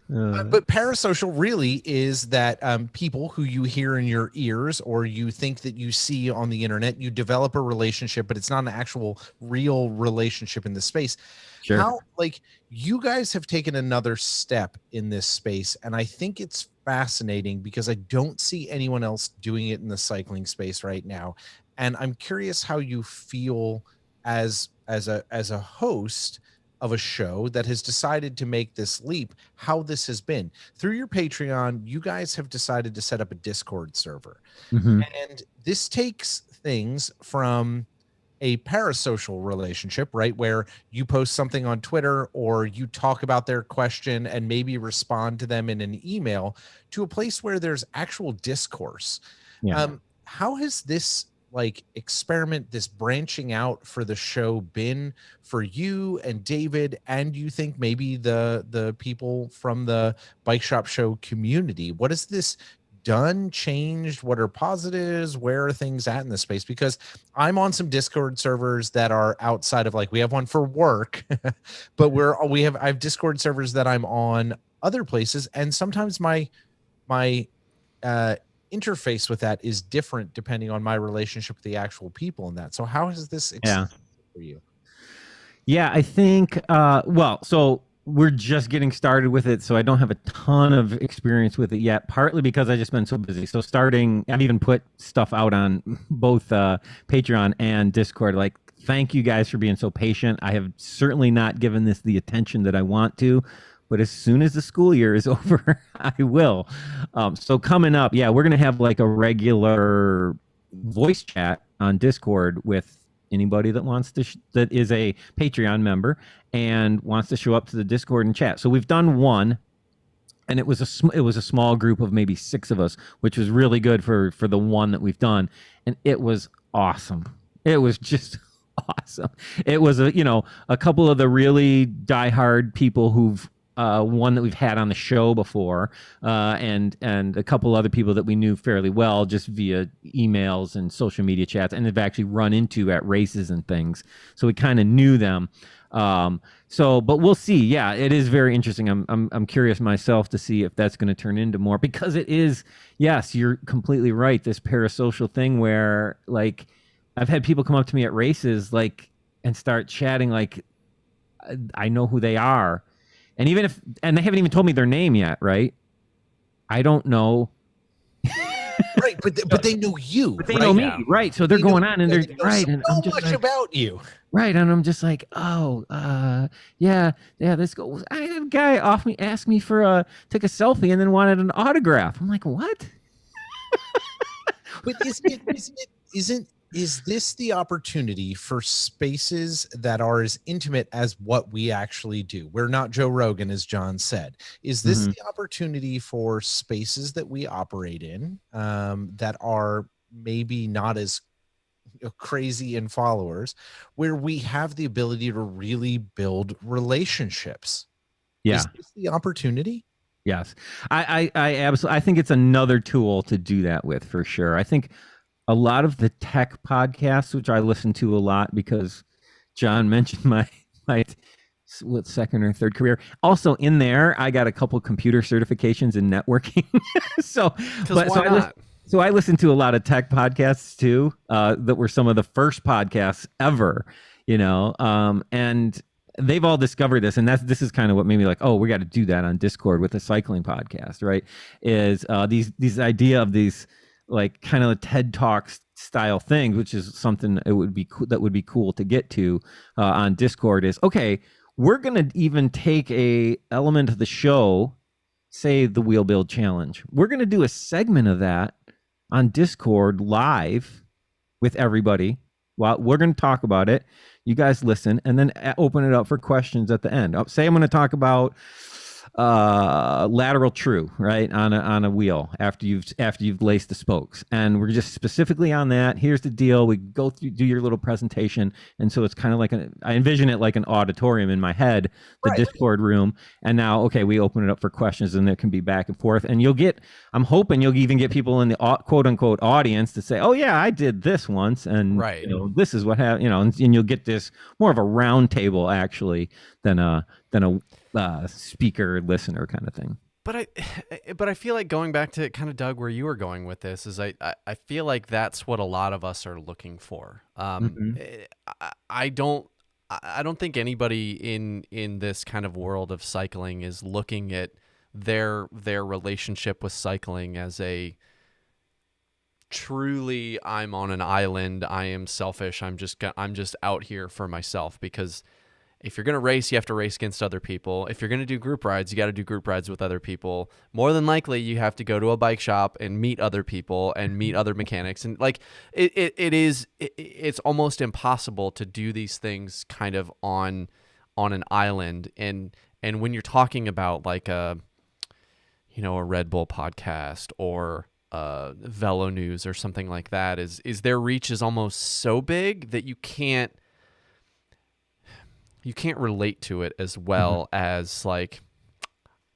but parasocial really is that people who you hear in your ears, or you think that you see on the internet, you develop a relationship, but it's not an actual real relationship in the space. Sure. How, like, you guys have taken another step in this space, and I think it's fascinating because I don't see anyone else doing it in the cycling space right now. And I'm curious how you feel as a host of a show that has decided to make this leap, how this has been. Through your Patreon, you guys have decided to set up a Discord server. Mm-hmm. And this takes things from a parasocial relationship, right? Where you post something on Twitter or you talk about their question and maybe respond to them in an email, to a place where there's actual discourse. Yeah. How has this like experiment, this branching out for the show been for you and David, and you think maybe the people from the Bike Shop Show community? What has this done, changed? What are positives? Where are things at in this space? Because I'm on some Discord servers that are outside of, like, we have one for work, but I have Discord servers that I'm on other places, and sometimes my interface with that is different depending on my relationship with the actual people in that. So how has this for you? Yeah, I think, so we're just getting started with it, so I don't have a ton of experience with it yet, partly because I've just been so busy. So I've even put stuff out on both Patreon and Discord, like, thank you guys for being so patient. I have certainly not given this the attention that I want to, but as soon as the school year is over, I will. So coming up, yeah, we're going to have like a regular voice chat on Discord with anybody that wants to that is a Patreon member and wants to show up to the Discord and chat. So we've done one, and it was a small group of maybe 6 of us, which was really good for the one that we've done, and it was awesome. It was just awesome. It was a couple of the really diehard people who've one that we've had on the show before, and a couple other people that we knew fairly well just via emails and social media chats, and have actually run into at races and things. So we kind of knew them. But we'll see. Yeah, it is very interesting. I'm curious myself to see if that's going to turn into more, because it is. Yes, you're completely right. This parasocial thing where, like, I've had people come up to me at races, like, and start chatting, like, I know who they are. And and they haven't even told me their name yet, right? I don't know. Right, but they know you. But they know me, right? So they're going on, and they're right, and so I'm just much like, about you, right? And I'm just like, oh, yeah. This I had a guy asked me for took a selfie and then wanted an autograph. I'm like, what? But is this the opportunity for spaces that are as intimate as what we actually do? We're not Joe Rogan, as John said. Is this the opportunity for spaces that we operate in that are maybe not as crazy in followers, where we have the ability to really build relationships? Yeah. Is this the opportunity? Yes. I absolutely, I think it's another tool to do that with, for sure. I think a lot of the tech podcasts, which I listen to a lot because John mentioned my second or third career. Also in there, I got a couple computer certifications in networking. I listened to a lot of tech podcasts too, that were some of the first podcasts ever, and they've all discovered this, and this is kind of what made me like, oh, we got to do that on Discord with a cycling podcast, right? Is these idea of these, like, kind of TED Talks style things, which is something that would be cool to get to on Discord. Is, okay, we're gonna even take a element of the show, say the Wheel Build Challenge. We're gonna do a segment of that on Discord live with everybody. Well, we're gonna talk about it. You guys listen, and then open it up for questions at the end. Say I'm gonna talk about lateral true, right, on a wheel after you've laced the spokes, and we're just specifically on that. Here's the deal: we go through, do your little presentation, and so it's kind of like I envision it like an auditorium in my head, the right. Discord room, and now, okay, we open it up for questions, and there can be back and forth, and I'm hoping you'll even get people in the quote unquote audience to say, oh yeah, I did this once, and right. This is what happened, and you'll get this more of a round table actually than a speaker listener kind of thing. But I feel like, going back to kind of, Doug, where you were going with this, is I feel like that's what a lot of us are looking for. I don't think anybody in this kind of world of cycling is looking at their relationship with cycling as a truly, I'm on an island, I am selfish, I'm just out here for myself, because if you're going to race, you have to race against other people. If you're going to do group rides, you got to do group rides with other people. More than likely, you have to go to a bike shop and meet other people and meet other mechanics. And like it's almost impossible to do these things kind of on an island. And when you're talking about like a Red Bull podcast or Velo News or something like that, is their reach is almost so big that you can't relate to it as well as like,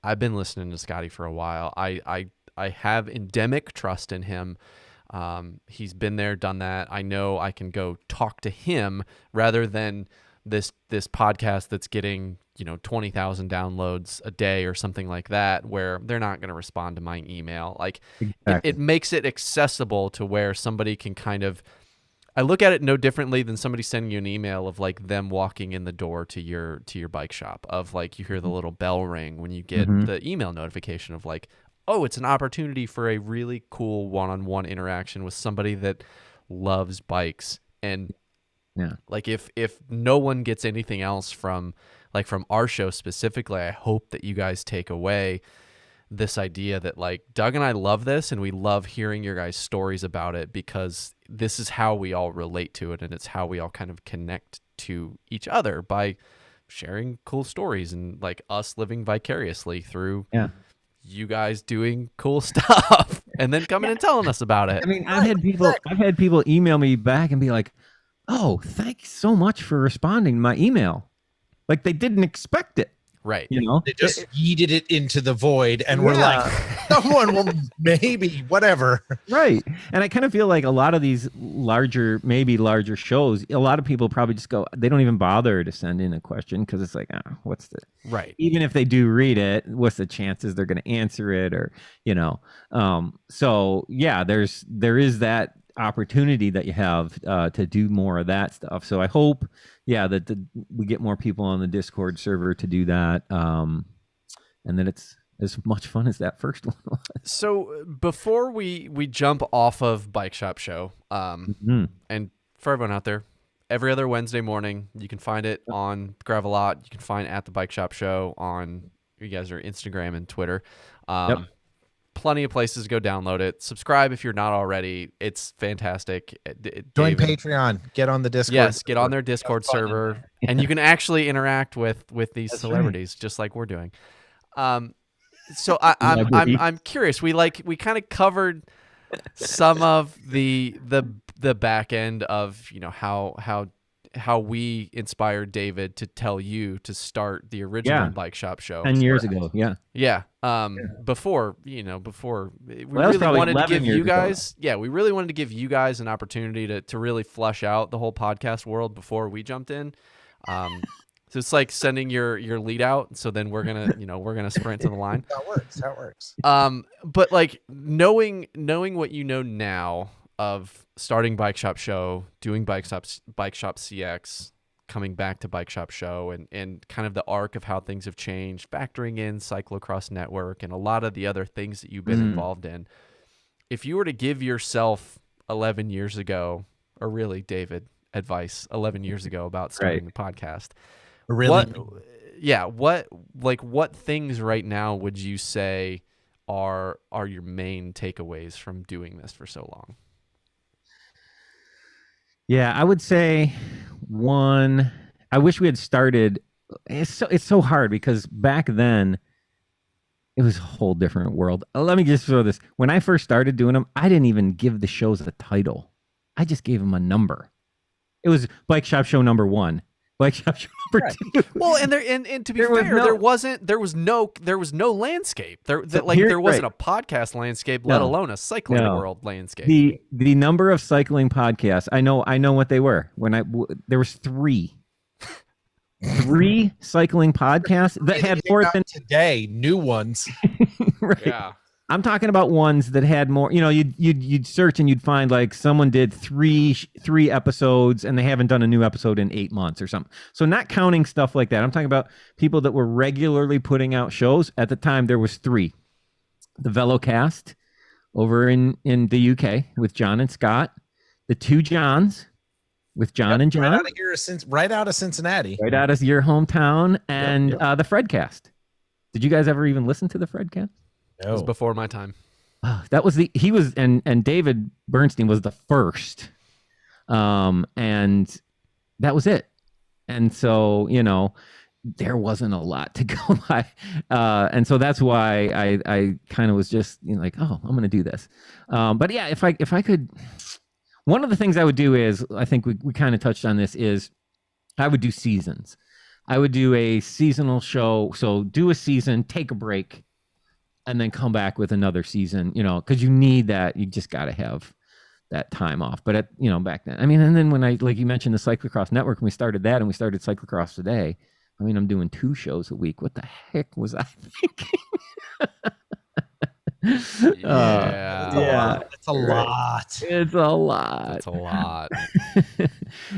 I've been listening to Scotty for a while. I have endemic trust in him. He's been there, done that. I know I can go talk to him rather than this podcast that's getting 20,000 downloads a day or something like that, where they're not going to respond to my email. Like Exactly. it makes it accessible to where somebody can kind of, I look at it no differently than somebody sending you an email of like them walking in the door to your bike shop, of like you hear the little bell ring when you get the email notification of like, oh, it's an opportunity for a really cool one-on-one interaction with somebody that loves bikes. And like if no one gets anything else from our show specifically, I hope that you guys take away this idea that like Doug and I love this and we love hearing your guys' stories about it, because this is how we all relate to it, and it's how we all kind of connect to each other by sharing cool stories and like us living vicariously through you guys doing cool stuff and then coming and telling us about it. I mean, I've had people email me back and be like, "Oh, thanks so much for responding to my email." Like they didn't expect it. Right. They just yeeted it into the void and we're like, someone will maybe, whatever. Right. And I kind of feel like a lot of these larger shows, a lot of people probably just go, they don't even bother to send in a question because it's like, what's the, right. Even if they do read it, what's the chances they're going to answer it, or, so yeah, there is that opportunity that you have to do more of that stuff. So I hope, that we get more people on the Discord server to do that, and that it's as much fun as that first one was. So before we jump off of Bike Shop Show, and for everyone out there, every other Wednesday morning, you can find it on Gravelot. You can find at the Bike Shop Show on, you guys are Instagram and Twitter. Plenty of places to go download it. Subscribe if you're not already. It's fantastic. Join Patreon. Get on the Discord. Yes, get on their Discord server, and you can actually interact with these celebrities just like we're doing. So I'm curious. We kind of covered some of the back end of how we inspired David to tell you to start the original Bike Shop Show 10 years ago. Before we really probably wanted to 11 give years you ago. guys we really wanted to give you guys an opportunity to really flesh out the whole podcast world before we jumped in. So it's like sending your lead out, so then we're gonna sprint to the line. That works. But like knowing what you know now of starting Bike Shop Show, doing Bike Shop CX, coming back to Bike Shop Show, and kind of the arc of how things have changed, factoring in Cyclocross Network and a lot of the other things that you've been involved in. If you were to give yourself 11 years ago, or really David, advice 11 years ago about starting the podcast, what things right now would you say are your main takeaways from doing this for so long? Yeah, I would say one, I wish we had started. It's so hard because back then it was a whole different world. Let me just throw this. When I first started doing them, I didn't even give the shows a title. I just gave them a number. It was Bike Shop Show number 1, Bike Shop Show number 2. Well, and to be fair, there was no landscape. There wasn't a podcast landscape, let alone a cycling world landscape. The number of cycling podcasts, I know what they were. There was 3 cycling podcasts that had more than today, new ones. Right. Yeah. I'm talking about ones that had more, you'd search and you'd find like someone did three episodes and they haven't done a new episode in 8 months or something. So not counting stuff like that. I'm talking about people that were regularly putting out shows. At the time, there was 3. The Velocast over in the UK with John and Scott. The 2 Johns, with John and John. Right out of Cincinnati. Right out of your hometown. And the Fredcast. Did you guys ever even listen to the Fredcast? No. It was before my time. That was and David Bernstein was the first. And that was it. And so, there wasn't a lot to go by. And so that's why I kind of was just like, oh, I'm going to do this. But yeah, if I could, one of the things I would do is, I think we kind of touched on this, is I would do seasons. I would do a seasonal show. So do a season, take a break, and then come back with another season, because you need that. You just got to have that time off. But back then, and then when like you mentioned the Cyclocross Network, and we started that, and we started Cyclocross Today. I'm doing 2 shows a week. What the heck was I thinking? Yeah. It's a lot. It's a lot. It's a lot.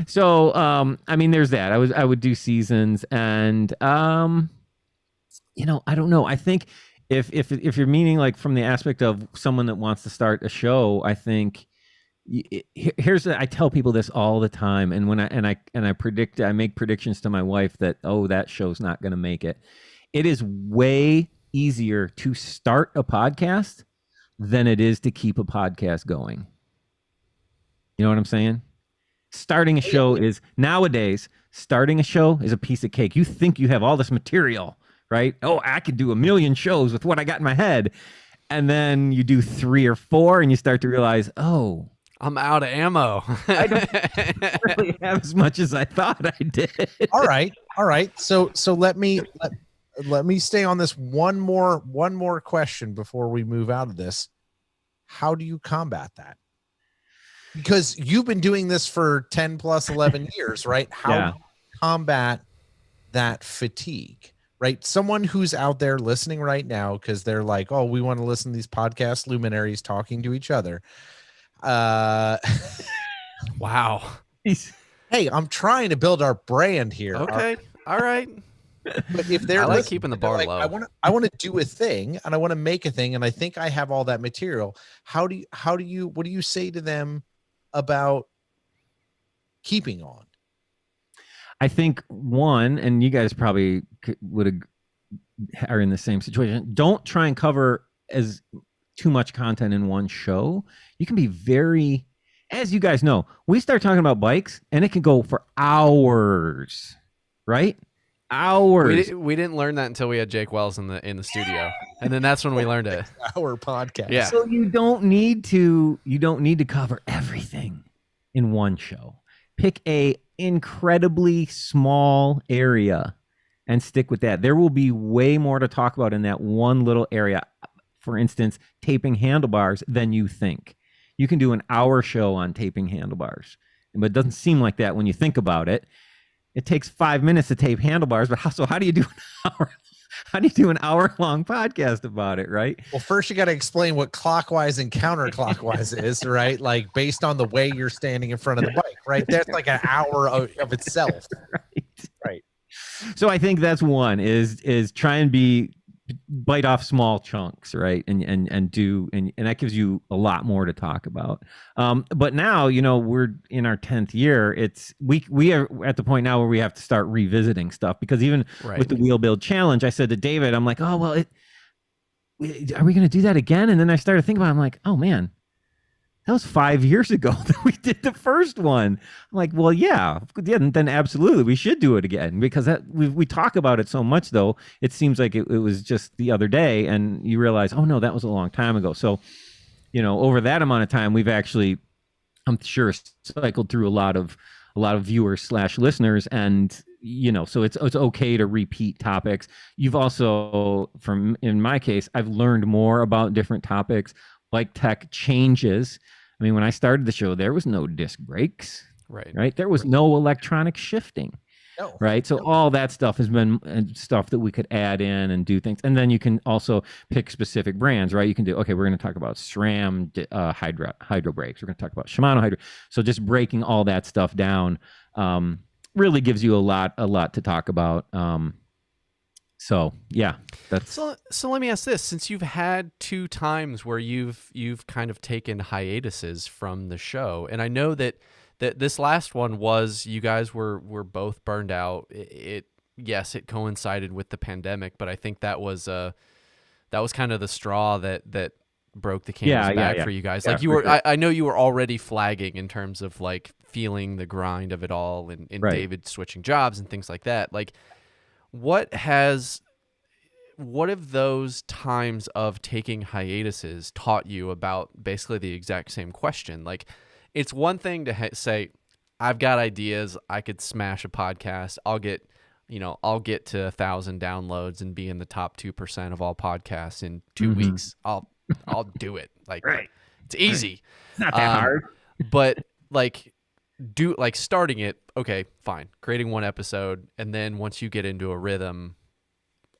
So, there's that. I would do seasons, and I don't know. I think if you're meaning like from the aspect of someone that wants to start a show, I think I tell people this all the time, and when I make predictions to my wife that that show's not going to make it. It is way easier to start a podcast than it is to keep a podcast going. You know what I'm saying? Starting a show nowadays is a piece of cake. You think you have all this material, right? Oh, I could do 1 million shows with what I got in my head. And then you do 3 or 4 and you start to realize, oh, I'm out of ammo. I don't really have as much as I thought I did. All right. So let me stay on this one more question before we move out of this. How do you combat that? Because you've been doing this for 10 plus 11 years, right? How do you combat that fatigue, right? Someone who's out there listening right now, because they're like, oh, we want to listen to these podcast luminaries talking to each other. Wow. Hey, I'm trying to build our brand here. Okay. All right. But if they're like keeping the bar low, I want to do a thing, and I want to make a thing, and I think I have all that material. What do you say to them about keeping on? I think one, and you guys probably are in the same situation. Don't try and cover as too much content in one show. You can be very, as you guys know, we start talking about bikes and it can go for hours, right? Hours. We didn't learn that until we had Jake Wells in the studio, and then that's when we learned it. Our podcast. Yeah. So you don't need to cover everything in one show. Pick a incredibly small area and stick with that. There will be way more to talk about in that one little area. For instance, taping handlebars than you think. You can do an hour show on taping handlebars, but it doesn't seem like that when you think about it. It takes 5 minutes to tape handlebars, but how do you do an hour? How do you do an hour-long podcast about it, right? Well, first you got to explain what clockwise and counterclockwise is, right? Like based on the way you're standing in front of the bike, right? That's like an hour of itself. Right. So I think that's one is try and bite off small chunks, right? And that gives you a lot more to talk about. But now, we're in our 10th year. We are at the point now where we have to start revisiting stuff, because even with the Wheel Build Challenge, I said to David, I'm like, oh, well, are we going to do that again? And then I started thinking about it. I'm like, oh man, that was 5 years ago that we did the first one. I'm like, well, yeah, then absolutely we should do it again, because we talk about it so much, though. It seems like it was just the other day, and you realize, oh no, that was a long time ago. So, over that amount of time, we've actually, I'm sure, cycled through a lot of viewers / listeners, and so it's okay to repeat topics. You've also, in my case, I've learned more about different topics. Bike tech changes. When I started the show, there was no disc brakes, right? There was no electronic shifting, right? So all that stuff has been stuff that we could add in and do things. And then you can also pick specific brands, right? You can do, okay, we're going to talk about SRAM hydro brakes. We're going to talk about Shimano hydro. So just breaking all that stuff down really gives you a lot to talk about. So yeah, that's So let me ask this: since you've had 2 times where you've kind of taken hiatuses from the show, and I know that this last one was you guys were both burned out. It yes, it coincided with the pandemic, but I think that was kind of the straw that broke the camel's back for you guys. Yeah, Like you for were, sure. I know you were already flagging in terms of like feeling the grind of it all, and Right. David switching jobs and things like that. Like, what have those times of taking hiatuses taught you about basically the exact same question? Like, it's one thing to say, I've got ideas, I could smash a podcast, I'll get to 1,000 downloads and be in the top 2% of all podcasts in 2 weeks. I'll do it. Like, Right. it's easy. It's not that hard. But starting it, okay, fine. Creating one episode, and then once you get into a rhythm,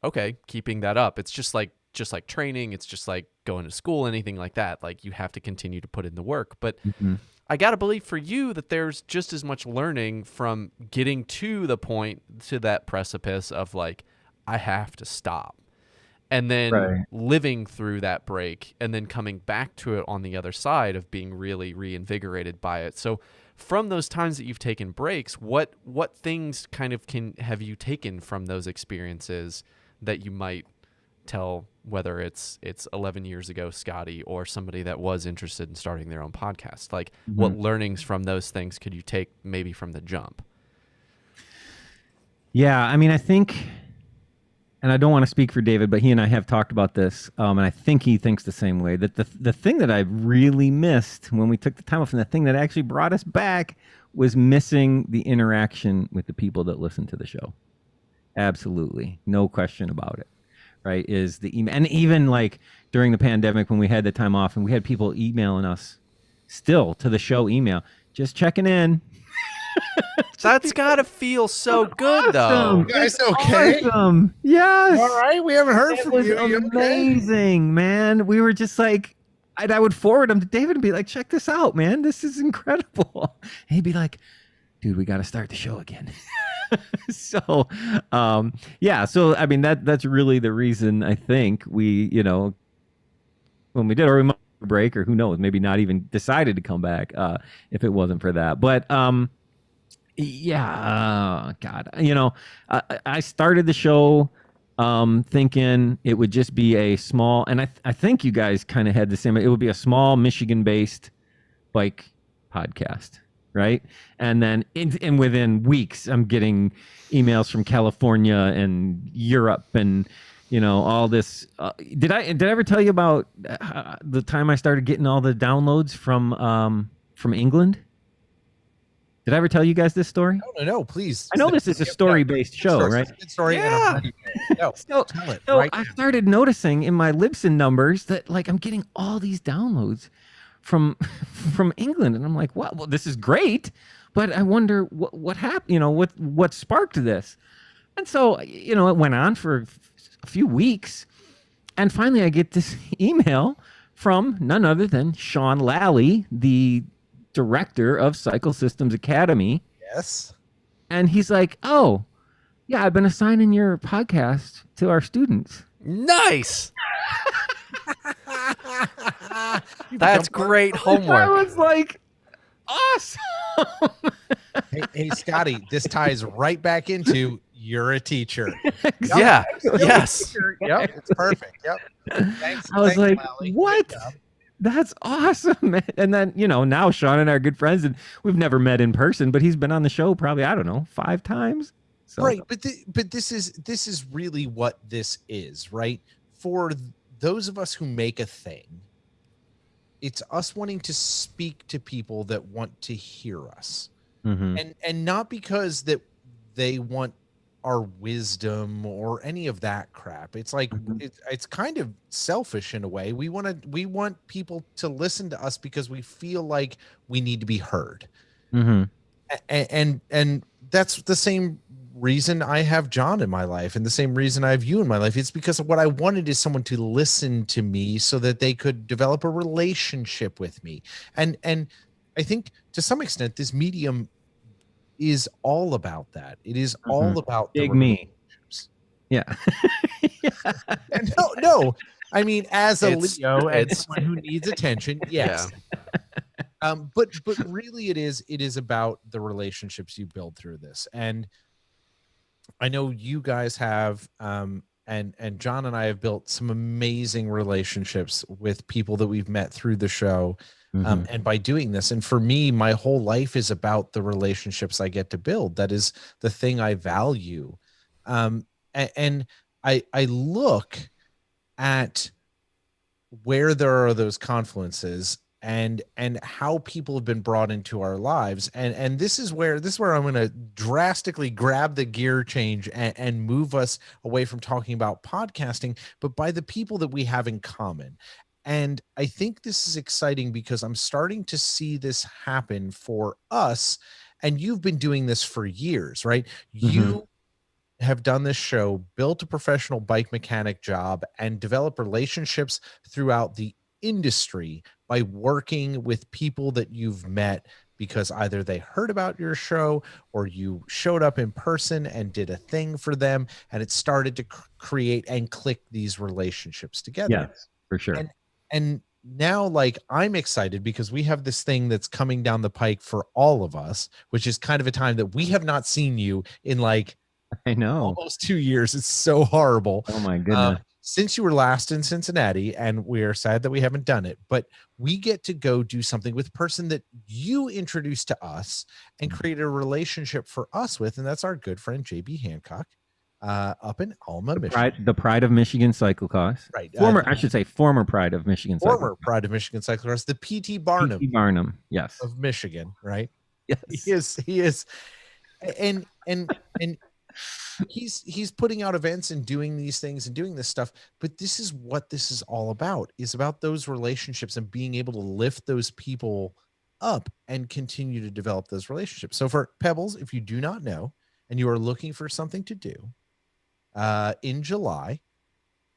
okay, keeping that up. It's just like training. It's just like going to school, anything like that. Like, you have to continue to put in the work. But I got to believe for you that there's just as much learning from getting to the point, to that precipice of like, I have to stop. And then living through that break, and then coming back to it on the other side of being really reinvigorated by it. So from those times that you've taken breaks, what things kind of have you taken from those experiences that you might tell, whether it's 11 years ago Scotty or somebody that was interested in starting their own podcast? Like, what learnings from those things could you take maybe from the jump? Yeah, I mean, I think, and I don't want to speak for David, but he and I have talked about this, and I think he thinks the same way, that the thing that I really missed when we took the time off, and the thing that actually brought us back, was missing the interaction with the people that listen to the show. Absolutely. No question about it. Right. Is the email. And even like during the pandemic, when we had the time off and we had people emailing us still to the show email, just checking in. That's got to feel so good, though. You guys okay? Awesome. Yes. All right. We haven't heard from you. You okay? Amazing, man. We were just like, I would forward them to David and be like, check this out, man. This is incredible. And he'd be like, dude, we got to start the show again. So, yeah. So, I mean, that's really the reason I think we, when we did our remote break, or who knows, maybe not even decided to come back, if it wasn't for that. But, yeah, God, I started the show, thinking it would just be a small, and I think you guys kind of had the same, it would be a small Michigan-based bike podcast. Right. And then and within weeks, I'm getting emails from California and Europe and, all this. Did I ever tell you about the time I started getting all the downloads from England? Did I ever tell you guys this story? No, please. I know this is a story-based show, right? Good story. Yeah. No, So tell it right I now. started noticing in my Libsyn numbers that like I'm getting all these downloads from England, and I'm like, well, this is great, but I wonder what happened, what sparked this. And so, it went on for a few weeks, and finally I get this email from none other than Sean Lally, the director of Cycle Systems Academy. Yes. And he's like, oh yeah, I've been assigning your podcast to our students. Nice. That's great homework. I was like, awesome. Hey, Scotty, this ties right back into you're a teacher. Yep. Yeah. Yes. Yep. It's perfect. Yep. Thanks. I was like, Lally. what? Good job. That's awesome, man. And then, now Sean and I are good friends, and we've never met in person, but he's been on the show probably, I don't know, 5 times. So. Right. But this is really what this is, right? For those of us who make a thing, it's us wanting to speak to people that want to hear us. Mm-hmm. And not because that they want our wisdom or any of that crap. It's like it's kind of selfish in a way. We want people to listen to us because we feel like we need to be heard. Mm-hmm. And that's the same reason I have John in my life, and the same reason I have you in my life. It's because of what I wanted is someone to listen to me so that they could develop a relationship with me. And I think to some extent this medium is all about that. It is all about the Dig me. relationships. Yeah. No. I mean, as a It's- Leo and it's- someone who needs attention, yes. But really, it is about the relationships you build through this, and I know you guys have, and John and I have built some amazing relationships with people that we've met through the show, Mhm. and by doing this, and for me, my whole life is about the relationships I get to build. That is the thing I value, and I look at where there are those confluences and how people have been brought into our lives, and this is where I'm going to drastically grab the gear change and move us away from talking about podcasting, but by the people that we have in common. And I think this is exciting because I'm starting to see this happen for us, and you've been doing this for years, right? You have done this show, built a professional bike mechanic job, and developed relationships throughout the industry by working with people that you've met because either they heard about your show or you showed up in person and did a thing for them, and it started to create and click these relationships together. Yes, for sure. And now, like, I'm excited because we have this thing that's coming down the pike for all of us, which is kind of a time that we have not seen you in like I know. almost 2 years. It's so horrible. Oh my goodness. Since you were last in Cincinnati, and we're sad that we haven't done it, but we get to go do something with a person that you introduced to us and create a relationship for us with, and that's our good friend JB Hancock, up in Alma, Michigan. The pride of Michigan cyclocross. Right. I should say former pride of Michigan Former pride of Michigan cyclocross, the PT Barnum. PT Barnum, yes. Of Michigan, right? Yes. He is. And he's putting out events and doing these things and doing this stuff, but this is what this is all about, is about those relationships and being able to lift those people up and continue to develop those relationships. So for Pebbles, if you do not know and you are looking for something to do in July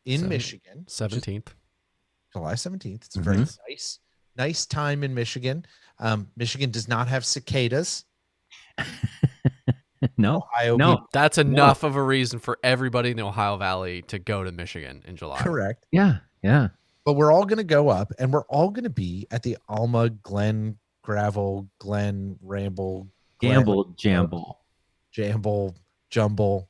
in Michigan, 17th, July 17th, it's a very nice time in Michigan. Michigan does not have cicadas. No, Ohio no, that's enough of a reason for everybody in the Ohio Valley to go to Michigan in July. Correct. Yeah. But we're all going to go up, and we're all going to be at the Alma Glen Gravel Glen Ramble Jamble, Jumble,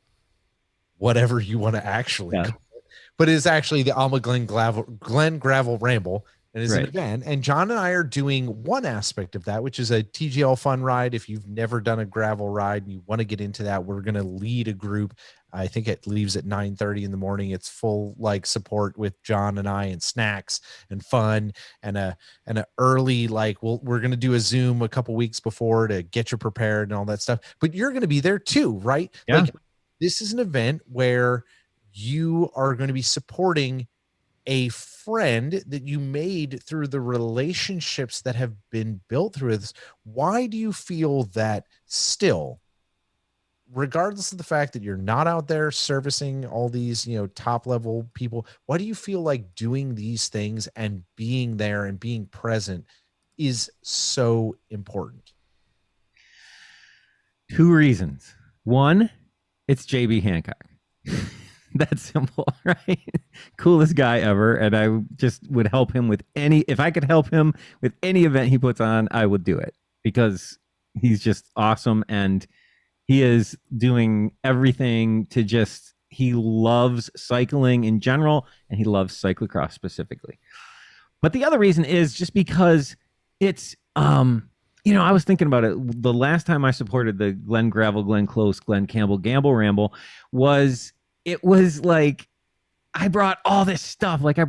whatever you want to actually call it. But it's actually the Alma Glen Gravel Ramble. And it's an event, and John and I are doing one aspect of that, which is a TGL fun ride. If you've never done a gravel ride and you want to get into that, we're going to lead a group. I think it leaves at 9:30 in the morning. It's full like support with John and I, and snacks and fun and a early, like, we're going to do a Zoom a couple weeks before to get you prepared and all that stuff. But you're going to be there too, right? Yeah. Like, this is an event where you are going to be supporting a friend that you made through the relationships that have been built through this. Why do you feel that still, regardless of the fact that you're not out there servicing all these, top level people, why do you feel like doing these things and being there and being present is so important? 2 reasons. One, it's JB Hancock. That's simple, right? Coolest guy ever. And I just would help him with if I could help him with any event he puts on, I would do it because he's just awesome. And he is doing everything he loves cycling in general, and he loves cyclocross specifically. But the other reason is just because it's, I was thinking about it. The last time I supported the Glen Gravel, Glen Close, Glen Campbell, Gamble Ramble it was like I brought all this stuff. Like I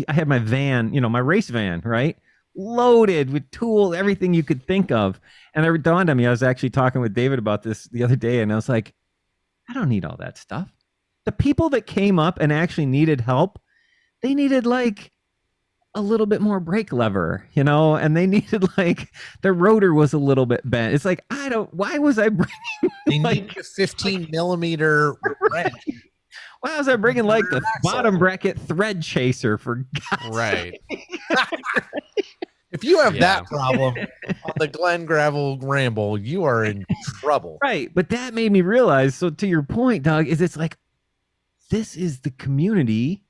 had my van, my race van, right? Loaded with tools, everything you could think of. And it dawned on me, I was actually talking with David about this the other day, and I was like, I don't need all that stuff. The people that came up and actually needed help, they needed like a little bit more brake lever, and they needed like their rotor was a little bit bent. It's like, why was I bringing they need a 15 millimeter wrench. Why was I bringing like the bottom bracket thread chaser for God's right? If you have that problem on the Glen Gravel Ramble, you are in trouble. Right. But that made me realize, so to your point, Doug, it's like this is the community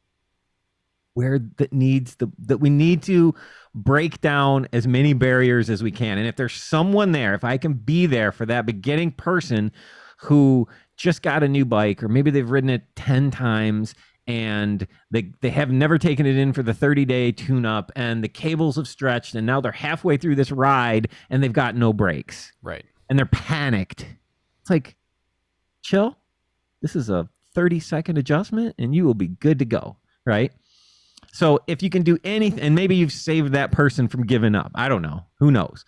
where that we need to break down as many barriers as we can. And if there's someone there, if I can be there for that beginning person who just got a new bike, or maybe they've ridden it 10 times and they have never taken it in for the 30-day tune-up, and the cables have stretched, and now they're halfway through this ride and they've got no brakes. Right. And they're panicked. It's like, chill. This is a 30-second adjustment and you will be good to go, right? So if you can do anything, and maybe you've saved that person from giving up. I don't know. Who knows?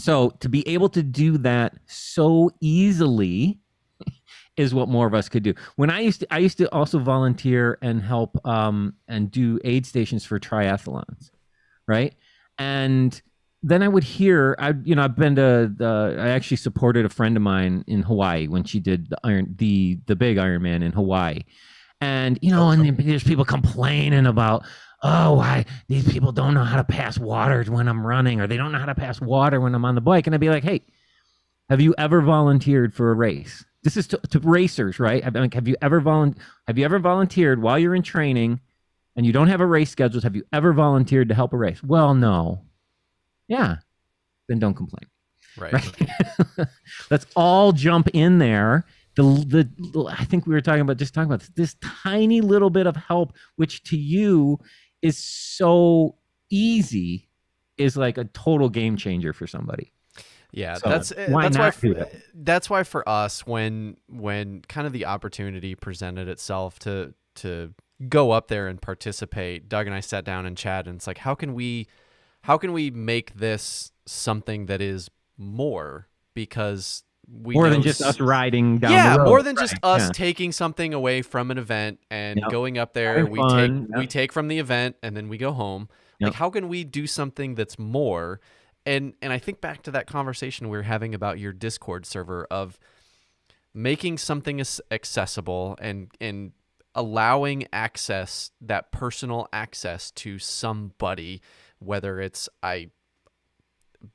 So to be able to do that so easily is what more of us could do. When I used to also volunteer and help and do aid stations for triathlons, right? And then I would hear, I've been to I actually supported a friend of mine in Hawaii when she did the big Ironman in Hawaii. And, and there's people complaining about, why these people don't know how to pass water when I'm running, or they don't know how to pass water when I'm on the bike. And I'd be like, hey, have you ever volunteered for a race? This is to racers, right? Have you ever volunteered while you're in training and you don't have a race scheduled? Have you ever volunteered to help a race? Well, no. Yeah. Then don't complain. Right. Let's all jump in there. I think we were talking about this tiny little bit of help, which to you is so easy, is like a total game changer for somebody. Yeah, So that's why for us, when kind of the opportunity presented itself to go up there and participate, Doug and I sat down and chatted, and it's like, how can we make this something that is more, because more than just us riding down the road. More than just us taking something away from an event and going up there. We take from the event and then we go home. Like, how can we do something that's more? And I think back to that conversation we were having about your Discord server, of making something accessible and allowing access, that personal access to somebody, whether it's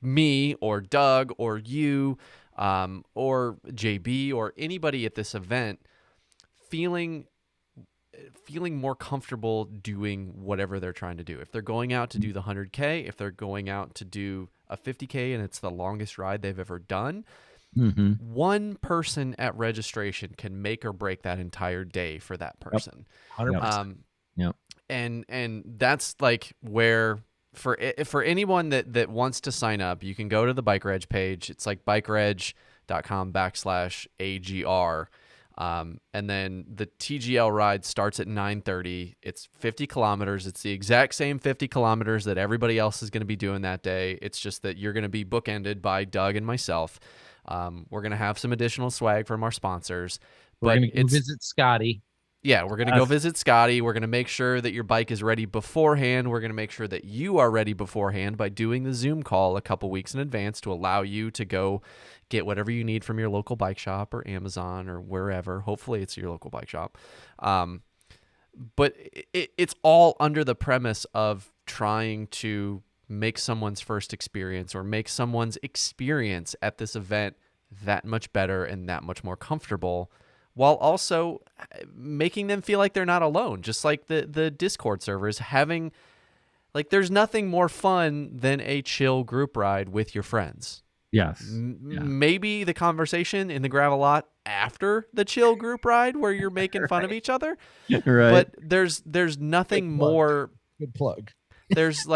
me or Doug or you, or JB or anybody at this event, feeling more comfortable doing whatever they're trying to do. If they're going out to do the 100K, if they're going out to do a 50K and it's the longest ride they've ever done, one person at registration can make or break that entire day for that person. 100%. And that's like where, for anyone that wants to sign up, you can go to the Bike Reg page. It's like bikereg.com/AGR. And then the TGL ride starts at 9:30. It's 50 kilometers. It's the exact same 50 kilometers that everybody else is going to be doing that day. It's just that you're going to be bookended by Doug and myself. We're going to have some additional swag from our sponsors. We're going to visit Scotty. Yeah, we're going to go visit Scotty. We're going to make sure that your bike is ready beforehand. We're going to make sure that you are ready beforehand by doing the Zoom call a couple weeks in advance to allow you to go get whatever you need from your local bike shop or Amazon or wherever. Hopefully it's your local bike shop. But it's all under the premise of trying to make someone's first experience or make someone's experience at this event that much better and that much more comfortable, while also making them feel like they're not alone. Just like the Discord servers having, like, there's nothing more fun than a chill group ride with your friends. Yes. Maybe the conversation in the gravel lot after the chill group ride where you're making fun of each other. Right. But there's nothing more. Good plug. There's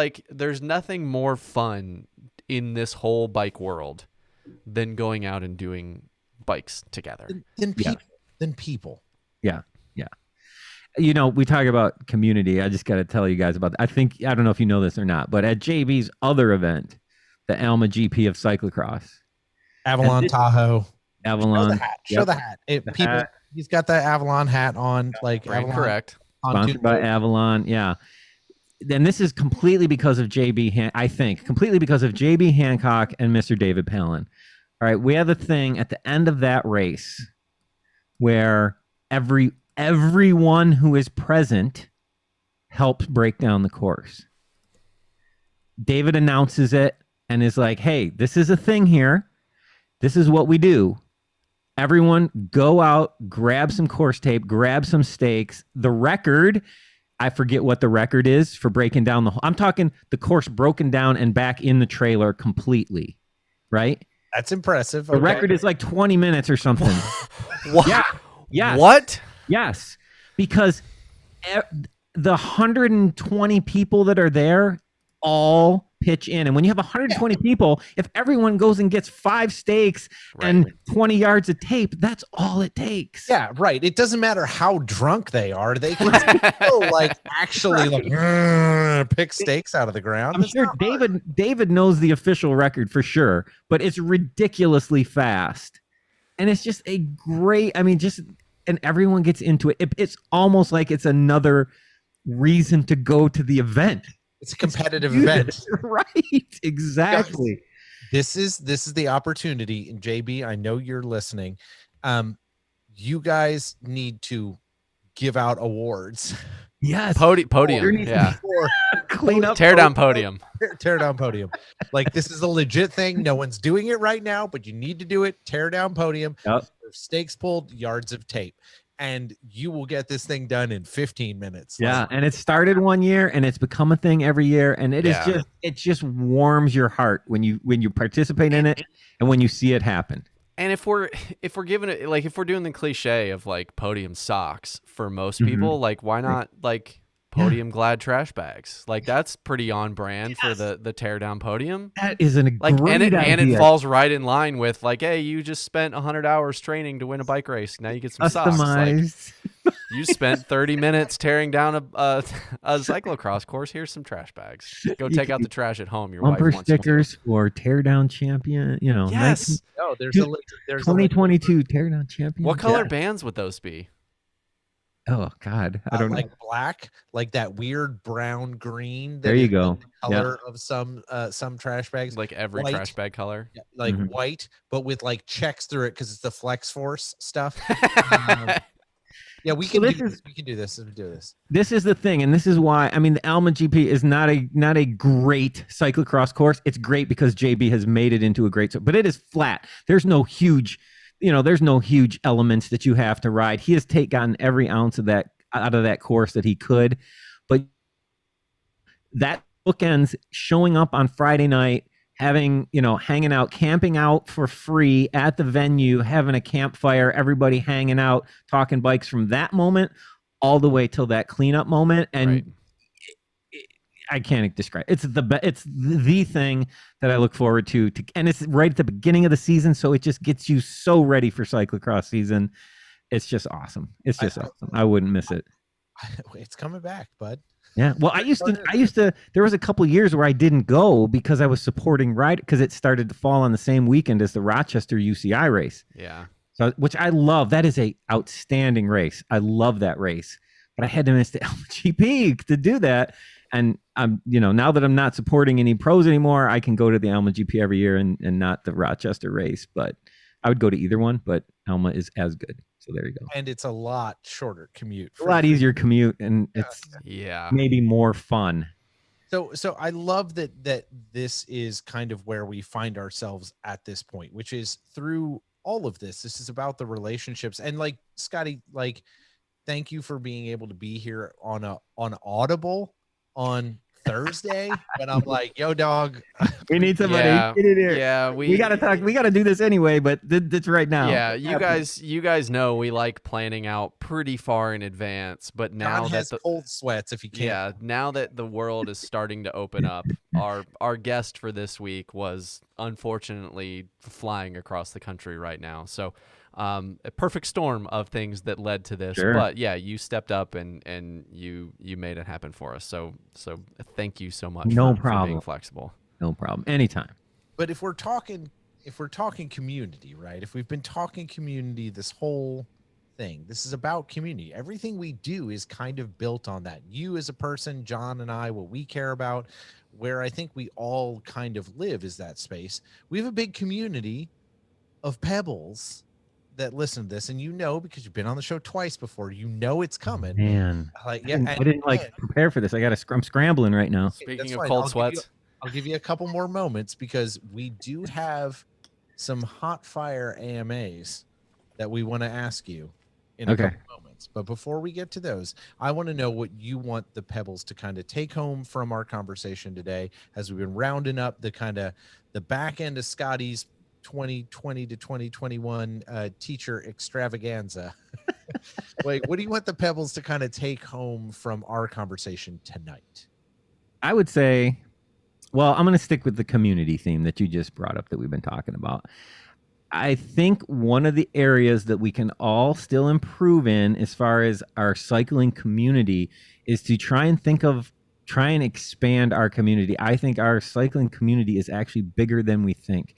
nothing more fun in this whole bike world than going out and doing bikes together. Than people. Yeah. We talk about community. I just got to tell you guys about that. I don't know if you know this or not, but at JB's other event, the Alma GP of cyclocross, Avalon Tahoe. Avalon. Show the hat. He's got that Avalon hat on. Like Avalon, correct. Sponsored by Avalon. Yeah. And this is completely because of completely because of JB Hancock and Mr. David Palin. All right. We have a thing at the end of that race where everyone who is present helps break down the course. David announces it and is like, hey, this is a thing here. This is what we do. Everyone go out, grab some course tape, grab some stakes. The record, I forget what the record is for breaking down I'm talking the course broken down and back in the trailer completely, right? That's impressive. The record is like 20 minutes or something. What? Yeah. Yes. What? Yes. Because the 120 people that are there all pitch in. And when you have 120 people, if everyone goes and gets 5 stakes and 20 yards of tape, that's all it takes. Yeah, right. It doesn't matter how drunk they are. They can still like actually like pick stakes out of the ground. I'm sure David knows the official record for sure, but it's ridiculously fast. And it's just a great, and everyone gets into it. It's almost like it's another reason to go to the event. It's a competitive event. Right. Exactly. This is the opportunity. And JB, I know you're listening. You guys need to give out awards. Yes. Podium. Yeah. Clean up. Tear down podium. Tear down podium. Like, this is a legit thing. No one's doing it right now, but you need to do it. Tear down podium. Yep. Stakes pulled, yards of tape. And you will get this thing done in 15 minutes. Yeah, and it started one year, and it's become a thing every year, and it just warms your heart when you participate in it and when you see it happen. And if we're giving it, like, if we're doing the cliche of like podium socks for most people, like, why not like podium glad trash bags? Like, that's pretty on brand for the tear down podium. That is a like, great idea. And it falls right in line with like, hey, you just spent 100 hours training to win a bike race. Now you get some socks. Like, you spent 30 minutes tearing down a cyclocross course. Here's some trash bags. Go take out the trash at home. Your bumper wife wants stickers for tear down champion. Yes. No, there's 2022 tear down champion. What color bands would those be? Oh God, I don't know. Like black, like that weird brown green. There you go. The color of some trash bags, like every white, trash bag color, like white, but with like checks through it because it's the Flex Force stuff. Yeah, we can do this. This is the thing, and this is why the Alma GP is not a great cyclocross course. It's great because JB has made it into a great, but it is flat. There's no huge elements that you have to ride. He has gotten every ounce of that out of that course that he could, but that bookends showing up on Friday night, having, hanging out, camping out for free at the venue, having a campfire, everybody hanging out, talking bikes from that moment all the way till that cleanup moment. And I can't describe it. It's the thing that I look forward to, and it's right at the beginning of the season, so it just gets you so ready for cyclocross season. It's just awesome. It's just awesome. I wouldn't miss it. It's coming back, bud. Yeah. Well, I used to, there was a couple years where I didn't go because I was supporting because it started to fall on the same weekend as the Rochester UCI race. Yeah. So, which I love. That is a outstanding race. I love that race, but I had to miss the LGP to do that. And I'm, now that I'm not supporting any pros anymore, I can go to the Alma GP every year and not the Rochester race, but I would go to either one, but Alma is as good. So there you go. And it's a lot shorter commute. A lot easier commute, and it's maybe more fun. So I love that this is kind of where we find ourselves at this point, which is through all of this. This is about the relationships. And like, Scotty, like, thank you for being able to be here on Audible on Thursday, but I'm like, yo, dog, we need somebody. Get in here. Yeah, we gotta talk. We gotta do this anyway, but it's right now. Yeah, you guys know we like planning out pretty far in advance, but now John has cold sweats if you can't. Yeah, now that the world is starting to open up, our guest for this week was unfortunately flying across the country right now. So a perfect storm of things that led to this. Sure. But yeah, you stepped up and you made it happen for us. So thank you so much for being flexible. No problem. Anytime. But if we're talking community, right? If we've been talking community this whole thing, this is about community. Everything we do is kind of built on that. You as a person, John and I, what we care about, where I think we all kind of live is that space. We have a big community of Pebbles that listen to this, and because you've been on the show twice before, it's coming. Man, like, I didn't prepare for this. I'm scrambling right now. Speaking of cold sweats, I'll give you a couple more moments because we do have some hot fire AMAs that we want to ask you in a Okay. couple moments. But before we get to those, I want to know what you want the Pebbles to kind of take home from our conversation today, as we've been rounding up the kind of the back end of Scotty's 2020 to 2021 teacher extravaganza. Wait, what do you want the Pebbles to kind of take home from our conversation tonight? I would say, well, I'm going to stick with the community theme that you just brought up that we've been talking about. I think one of the areas that we can all still improve in as far as our cycling community is to try and expand our community. I think our cycling community is actually bigger than we think.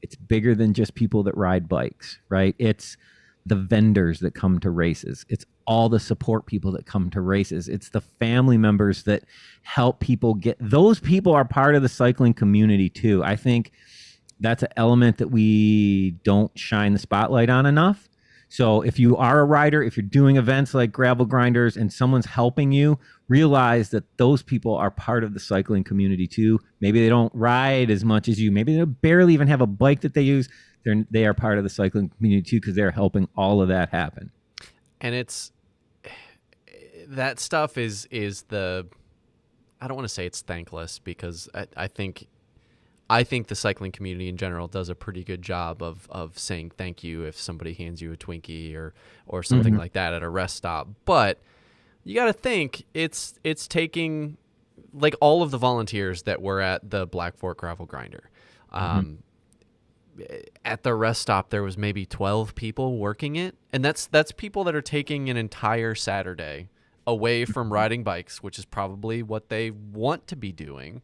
It's bigger than just people that ride bikes, right? It's the vendors that come to races. It's all the support people that come to races. It's the family members that help people get, those people are part of the cycling community too. I think that's an element that we don't shine the spotlight on enough. So if you are a rider, if you're doing events like Gravel Grinders and someone's helping you, realize that those people are part of the cycling community too. Maybe they don't ride as much as you. Maybe they barely even have a bike that they use. They are part of the cycling community too, because they're helping all of that happen. And it's that stuff is the, I don't want to say it's thankless, because I think the cycling community in general does a pretty good job of saying thank you if somebody hands you a Twinkie or something like that at a rest stop. But you got to think it's taking, like, all of the volunteers that were at the Black Fork Gravel Grinder. At the rest stop, there was maybe 12 people working it. And that's people that are taking an entire Saturday away from riding bikes, which is probably what they want to be doing.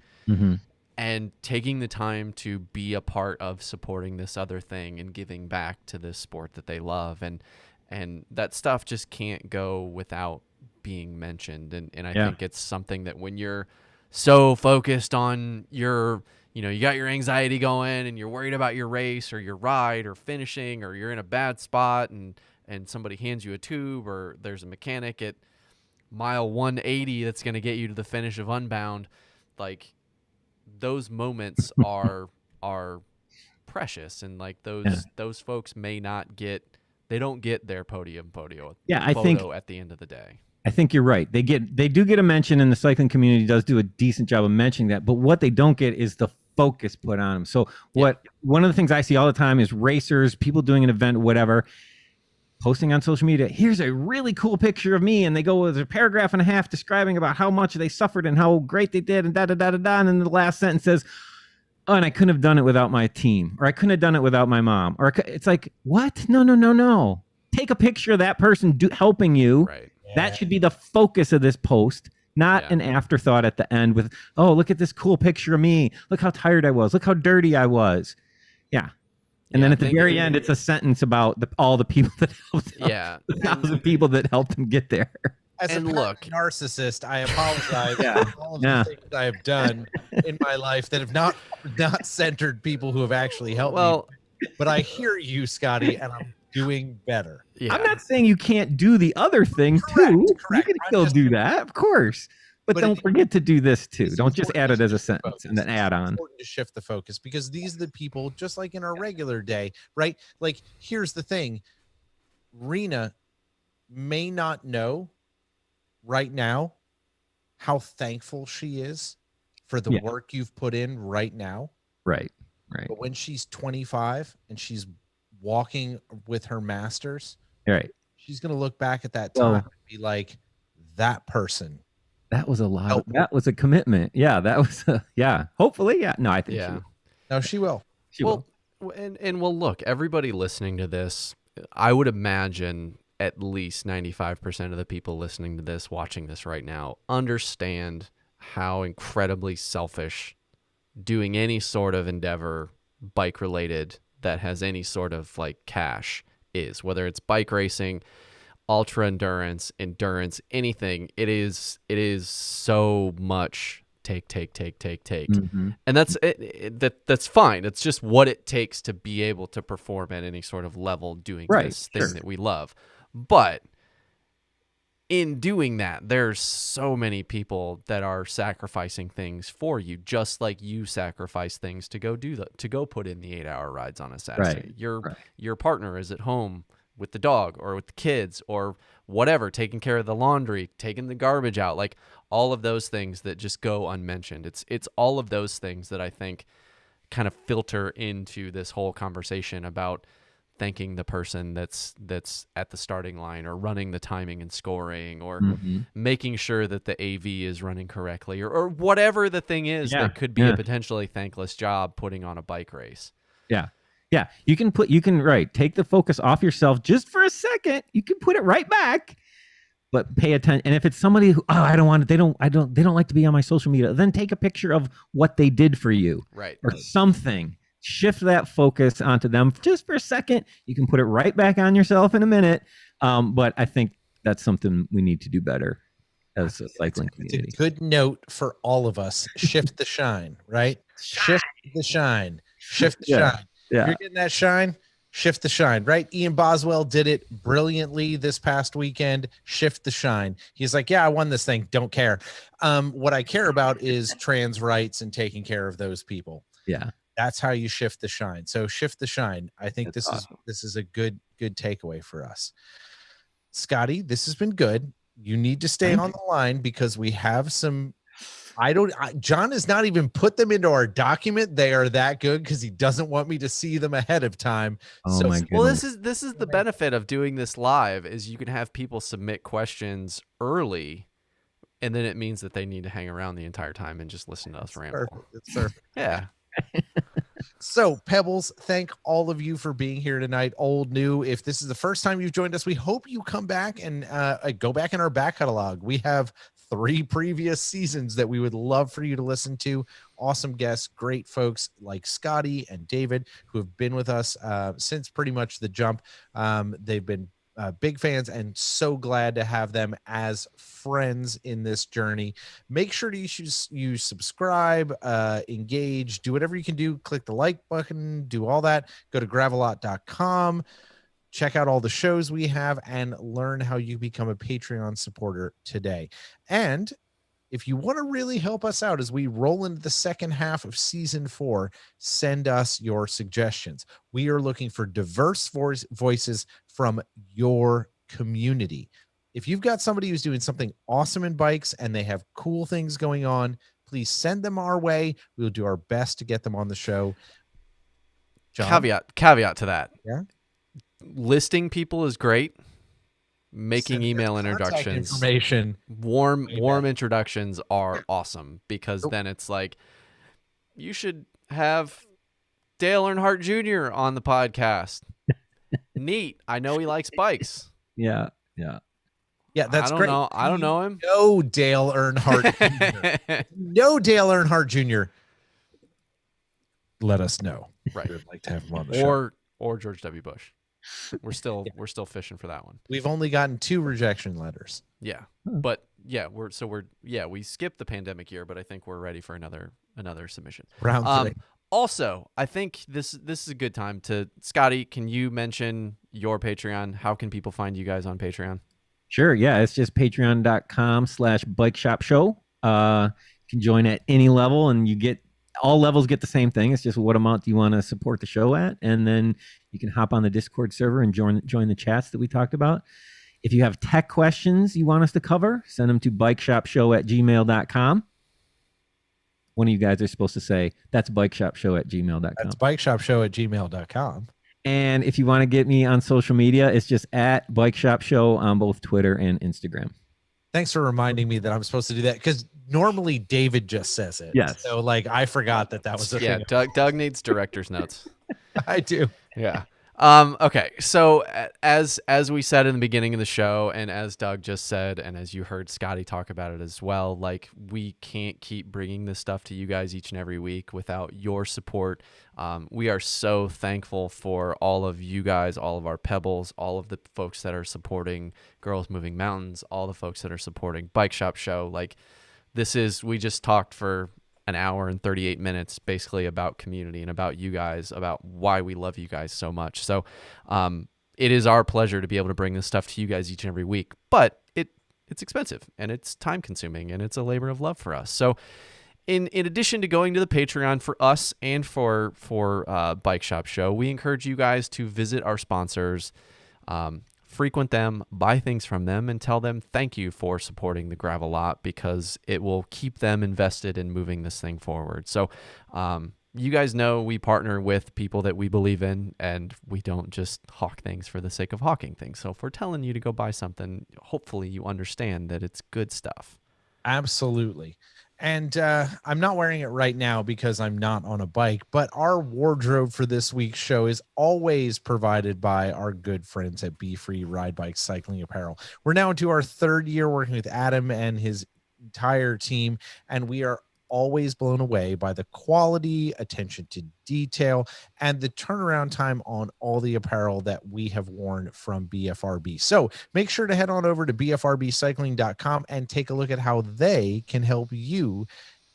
And taking the time to be a part of supporting this other thing and giving back to this sport that they love. And that stuff just can't go without being mentioned. And I think it's something that when you're so focused on your, you got your anxiety going and you're worried about your race or your ride or finishing, or you're in a bad spot and somebody hands you a tube, or there's a mechanic at mile 180 that's going to get you to the finish of Unbound, like, those moments are precious, and like those folks may not get, they don't get their photo at the end of the day. I think you're right. They do get a mention, and the cycling community does do a decent job of mentioning that, but what they don't get is the focus put on them. So one of the things I see all the time is racers, people doing an event, whatever, posting on social media, here's a really cool picture of me, and they go with a paragraph and a half describing about how much they suffered and how great they did, and da-da-da-da-da, and then the last sentence says, oh, and I couldn't have done it without my team, or I couldn't have done it without my mom, or it's like, what? No. Take a picture of that person helping you. Right. That should be the focus of this post, not an afterthought at the end with, oh, look at this cool picture of me. Look how tired I was. Look how dirty I was. Yeah. And then at the very end, it's a sentence about all the people that helped the 1,000 people that helped him get there. As a narcissist, I apologize for all of the things I have done in my life that have not centered people who have actually helped me. But I hear you, Scotty, and I'm doing better. Yeah. I'm not saying you can't do the other thing too. You can still do that, of course. But don't forget to do this too. Don't just add it as a sentence and then add on. It's important to shift the focus, because these are the people, just like in our regular day, right? Like, here's the thing. Rena may not know right now how thankful she is for the work you've put in right now. Right. But when she's 25 and she's walking with her masters, she's going to look back at that time and be like, that person. That was a lot. That was a commitment. Yeah, that was hopefully, No, I think she will. No, she will. She will. And look, everybody listening to this, I would imagine at least 95% of the people listening to this, watching this right now, understand how incredibly selfish doing any sort of endeavor bike related that has any sort of like cash is, whether it's bike racing, ultra endurance, anything. It is so much take. And that's it. That's fine. It's just what it takes to be able to perform at any sort of level doing this thing that we love. But in doing that, there's so many people that are sacrificing things for you, just like you sacrifice things to go put in the 8-hour rides on a Saturday. Your partner is at home with the dog or with the kids or whatever, taking care of the laundry, taking the garbage out, like all of those things that just go unmentioned. It's all of those things that I think kind of filter into this whole conversation about thanking the person that's at the starting line or running the timing and scoring or making sure that the AV is running correctly or whatever the thing is that could be a potentially thankless job putting on a bike race. Yeah. Yeah. You can take the focus off yourself just for a second. You can put it right back, but pay attention. And if it's somebody who, they don't like to be on my social media, then take a picture of what they did for you. Right. Or something. Shift that focus onto them just for a second. You can put it right back on yourself in a minute. But I think that's something we need to do better as a cycling community. It's a good note for all of us. Shift the shine, right? Shift the shine. Shift the shine. Yeah. You're getting that shine. Shift the shine, right? Ian Boswell did it brilliantly this past weekend. Shift the shine. He's like, yeah, I won this thing. Don't care. What I care about is trans rights and taking care of those people. Yeah. That's how you shift the shine. So shift the shine. I think That's awesome. This is a good takeaway for us. Scotty, this has been good. You need to stay on the line because we have some. John has not even put them into our document. They are that good because he doesn't want me to see them ahead of time. Oh my goodness. Well, this is the benefit of doing this live is you can have people submit questions early, and then it means that they need to hang around the entire time and just listen to us ramble. Perfect. It's perfect. Yeah. So, Pebbles, thank all of you for being here tonight. Old, new. If this is the first time you've joined us, we hope you come back and go back in our back catalog. We have 3 previous seasons that we would love for you to listen to. Awesome guests, great folks like Scotty and David, who have been with us since pretty much the jump. They've been big fans and so glad to have them as friends in this journey. Make sure to you subscribe, engage, do whatever you can do. Click the like button, do all that. Go to gravelot.com. Check out all the shows we have and learn how you become a Patreon supporter today. And if you want to really help us out as we roll into the second half of season 4, send us your suggestions. We are looking for diverse voices from your community. If you've got somebody who's doing something awesome in bikes and they have cool things going on, please send them our way. We'll do our best to get them on the show. John? Caveat to that. Yeah. Listing people is great. Making email introductions, information, warm introductions are awesome because then it's like you should have Dale Earnhardt Jr. on the podcast. Neat. I know he likes bikes. Yeah. That's great. I don't know him. No Dale Earnhardt Jr. No Dale Earnhardt Jr. Let us know. Right. We'd like to have him on the show. Or George W. Bush. We're still fishing for that one. We've only gotten 2 rejection letters. Yeah. But yeah, we skipped the pandemic year, but I think we're ready for another submission. Round 3. Also, I think this is a good time to Scotty, can you mention your Patreon? How can people find you guys on Patreon? Sure. Yeah. It's just patreon.com/bikeshopshow. You can join at any level and all levels get the same thing. It's just what amount do you want to support the show at? And then you can hop on the Discord server and join the chats that we talked about. If you have tech questions you want us to cover, send them to bikeshopshow@gmail.com. One of you guys are supposed to say, that's bikeshopshow@gmail.com. That's bikeshopshow@gmail.com. And if you want to get me on social media, it's just at bikeshopshow on both Twitter and Instagram. Thanks for reminding me that I'm supposed to do that because normally David just says it. Yes. So I forgot that was a thing. Doug needs director's notes. I do. Yeah. Okay. So as we said in the beginning of the show, and as Doug just said, and as you heard Scotty talk about it as well, like we can't keep bringing this stuff to you guys each and every week without your support. We are so thankful for all of you guys, all of our Pebbles, all of the folks that are supporting Girls Moving Mountains, all the folks that are supporting Bike Shop Show. Like we just talked for an hour and 38 minutes basically about community and about you guys, about why we love you guys so much. So it is our pleasure to be able to bring this stuff to you guys each and every week, but it's expensive and it's time consuming and it's a labor of love for us. So in addition to going to the Patreon for us and for Bike Shop Show, we encourage you guys to visit our sponsors Frequent them, buy things from them, and tell them thank you for supporting the Gravel Lot, because it will keep them invested in moving this thing forward. So you guys know we partner with people that we believe in, and we don't just hawk things for the sake of hawking things. So if we're telling you to go buy something, hopefully you understand that it's good stuff. Absolutely. And I'm not wearing it right now because I'm not on a bike, but our wardrobe for this week's show is always provided by our good friends at Be Free Ride Bike Cycling Apparel. We're now into our third year working with Adam and his entire team, and we are always blown away by the quality, attention to detail, and the turnaround time on all the apparel that we have worn from BFRB. So make sure to head on over to bfrbcycling.com and take a look at how they can help you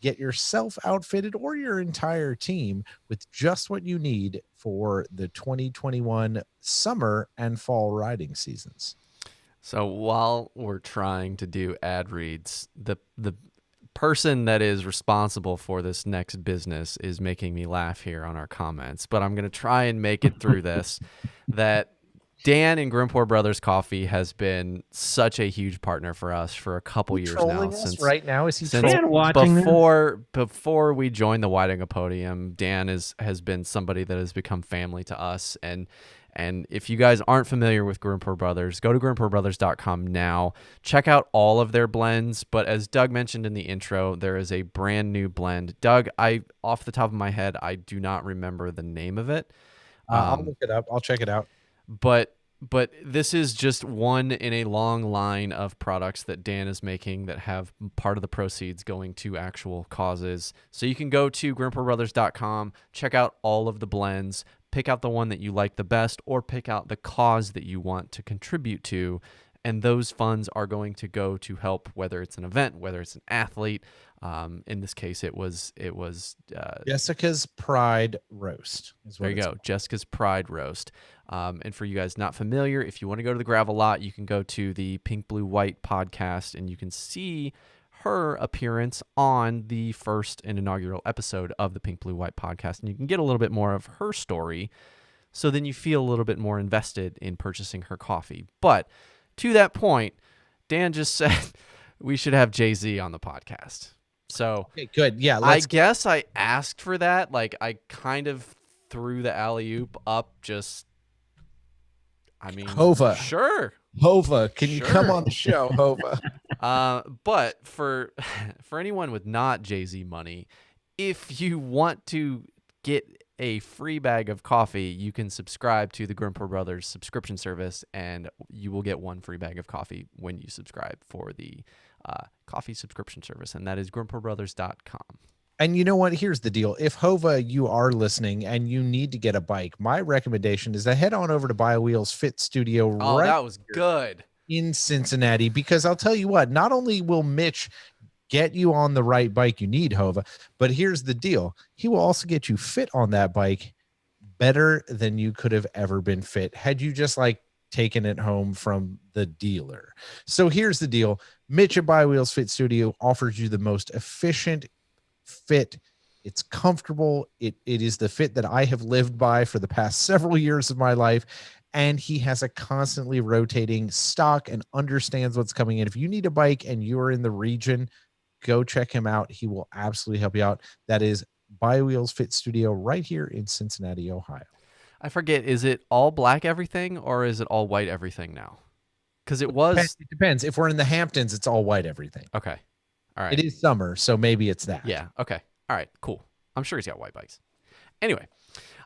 get yourself outfitted or your entire team with just what you need for the 2021 summer and fall riding seasons. So while we're trying to do ad reads, the person that is responsible for this next business is making me laugh here on our comments, but I'm going to try and make it through this. That Dan and Grimpore Brothers Coffee has been such a huge partner for us for a couple years now. Since right now, is he before we joined the Whiting a Podium, Dan has been somebody that has become family to us. And if you guys aren't familiar with Grimpore Brothers, go to grimporebrothers.com now. Check out all of their blends. But as Doug mentioned in the intro, there is a brand new blend. Doug, off the top of my head, I do not remember the name of it. I'll look it up. I'll check it out. But this is just one in a long line of products that Dan is making that have part of the proceeds going to actual causes. So you can go to grimporebrothers.com, check out all of the blends, pick out the one that you like the best, or pick out the cause that you want to contribute to. And those funds are going to go to help, whether it's an event, whether it's an athlete. In this case, it was Jessica's Pride Roast. There you go, Jessica's Pride Roast. And for you guys not familiar, if you want to go to the Gravel Lot, you can go to the Pink Blue White podcast, and you can see her appearance on the first and inaugural episode of the Pink Blue White podcast, and you can get a little bit more of her story. So then you feel a little bit more invested in purchasing her coffee. But to that point, Dan just said we should have Jay-Z on the podcast. So okay, good. Yeah. I guess I asked for that. Like, I kind of threw the alley-oop up Hova. Sure. Hova, can you come on the show, Hova? But for anyone with not Jay-Z money, if you want to get a free bag of coffee, you can subscribe to the Grimpore Brothers subscription service, and you will get one free bag of coffee when you subscribe for the coffee subscription service, and that is grimporebrothers.com. And you know what? Here's the deal. If Hova, you are listening and you need to get a bike, my recommendation is to head on over to BioWheels Fit Studio that was good in Cincinnati, because I'll tell you what, not only will Mitch get you on the right bike you need, Hova, but here's the deal. He will also get you fit on that bike better than you could have ever been fit had you just taken it home from the dealer. So here's the deal. Mitch at BioWheels Fit Studio offers you the most efficient fit. It's comfortable. It is the fit that I have lived by for the past several years of my life. And he has a constantly rotating stock and understands what's coming in. If you need a bike and you're in the region, go check him out. He will absolutely help you out. That is BioWheels Fit Studio right here in Cincinnati, Ohio. I forget, is it all black everything or is it all white everything now? Because it depends. If we're in the Hamptons, it's all white everything. Okay. All right. It is summer, so maybe it's that. Yeah. Okay. All right. Cool. I'm sure he's got white bikes. Anyway,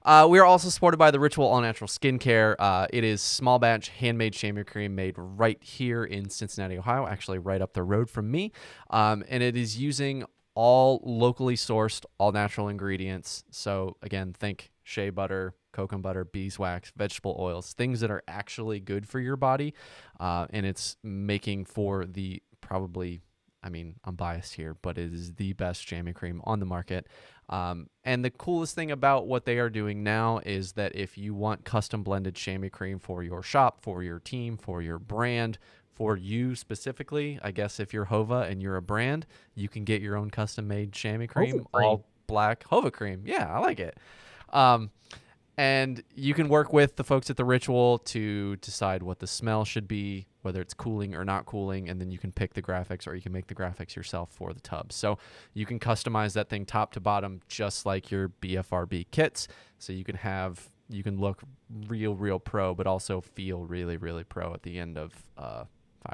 we are also supported by the Ritual All Natural Skincare. It is small batch handmade chamois cream made right here in Cincinnati, Ohio, actually right up the road from me. And it is using all locally sourced, all natural ingredients. So again, think shea butter, coconut butter, beeswax, vegetable oils, things that are actually good for your body. And it's making for the probably, I'm biased here, but it is the best chamois cream on the market. And the coolest thing about what they are doing now is that if you want custom blended chamois cream for your shop, for your team, for your brand, for you specifically, I guess if you're Hova and you're a brand, you can get your own custom made chamois cream, all black Hova cream. Yeah, I like it. And you can work with the folks at the Ritual to decide what the smell should be, whether it's cooling or not cooling, and then you can pick the graphics, or you can make the graphics yourself for the tub. So you can customize that thing top to bottom just like your BFRB kits. So you can look real pro, but also feel really pro at the end of 5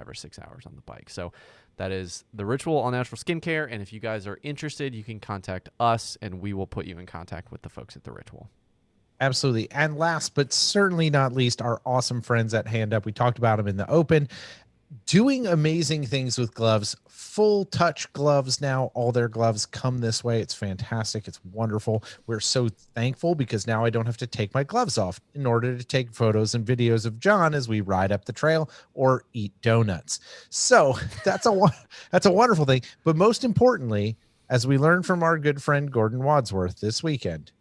or 6 hours on the bike. So that is the Ritual All Natural Skincare, and if you guys are interested, you can contact us, and we will put you in contact with the folks at the Ritual. Absolutely. And last but certainly not least, our awesome friends at Hand Up. We talked about them in the open, doing amazing things with gloves, full touch gloves now. All their gloves come this way. It's fantastic. It's wonderful. We're so thankful because now I don't have to take my gloves off in order to take photos and videos of John as we ride up the trail or eat donuts. So that's a wonderful thing. But most importantly, as we learned from our good friend Gordon Wadsworth this weekend,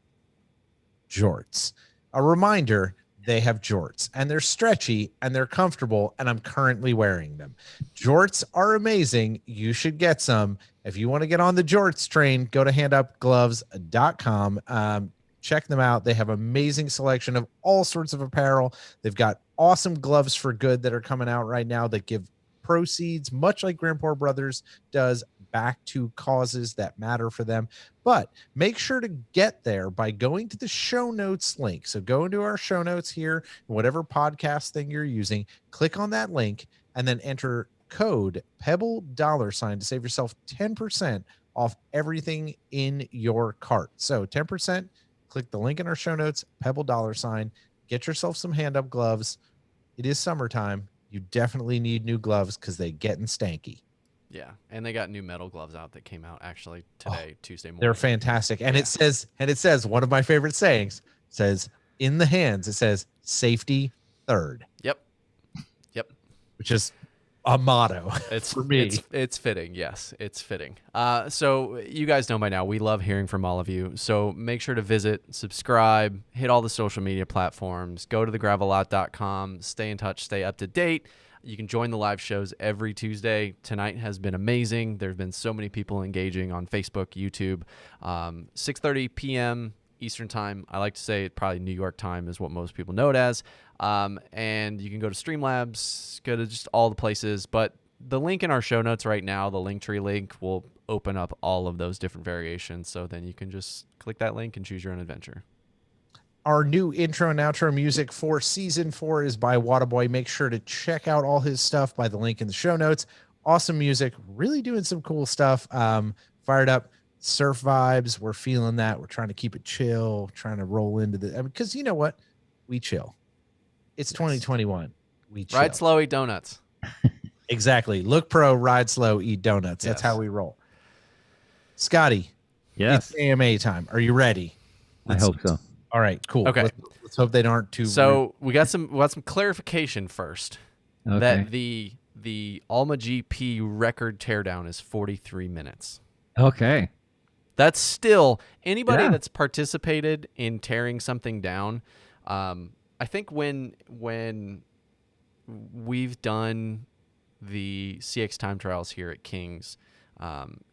jorts. A reminder, they have jorts and they're stretchy and they're comfortable, and I'm currently wearing them. Jorts are amazing. You should get some. If you want to get on the jorts train, go to handupgloves.com. Check them out. They have amazing selection of all sorts of apparel. They've got awesome gloves for good that are coming out right now that give proceeds, much like Grandpa Brothers does, back to causes that matter for them. But make sure to get there by going to the show notes link. So go into our show notes here, whatever podcast thing you're using, click on that link, and then enter code Pebble $, to save yourself 10% off everything in your cart. So 10%, click the link in our show notes, Pebble $, get yourself some Hand Up gloves. It is summertime. You definitely need new gloves because they getting stanky. Yeah, and they got new metal gloves out that came out actually today, Tuesday morning. They're fantastic. And it says one of my favorite sayings, says in the hands, it says safety third. Yep. Which is a motto. It's for me. It's fitting. Yes, it's fitting. So you guys know by now, we love hearing from all of you. So make sure to visit, subscribe, hit all the social media platforms, go to thegravelot.com, stay in touch, stay up to date. You can join the live shows every Tuesday. Tonight has been amazing. There's been so many people engaging on Facebook, YouTube. 6:30 p.m. Eastern time. I like to say probably New York time is what most people know it as. And you can go to Streamlabs, go to just all the places. But the link in our show notes right now, the Linktree link, will open up all of those different variations. So then you can just click that link and choose your own adventure. Our new intro and outro music for season 4 is by Waterboy. Make sure to check out all his stuff by the link in the show notes. Awesome music, really doing some cool stuff. Fired up surf vibes. We're feeling that. We're trying to keep it chill, trying to roll into the, because you know what? We chill. It's 2021. We chill. Ride slow, eat donuts. Exactly. Look pro, ride slow, eat donuts. That's how we roll. Scotty. Yes. It's AMA time. Are you ready? I hope so. All right, cool. Okay. Let's hope they aren't too. So we got some clarification first. Okay. That the Alma GP record teardown is 43 minutes. Okay. That's still anybody that's participated in tearing something down. I think when we've done the CX time trials here at Kings,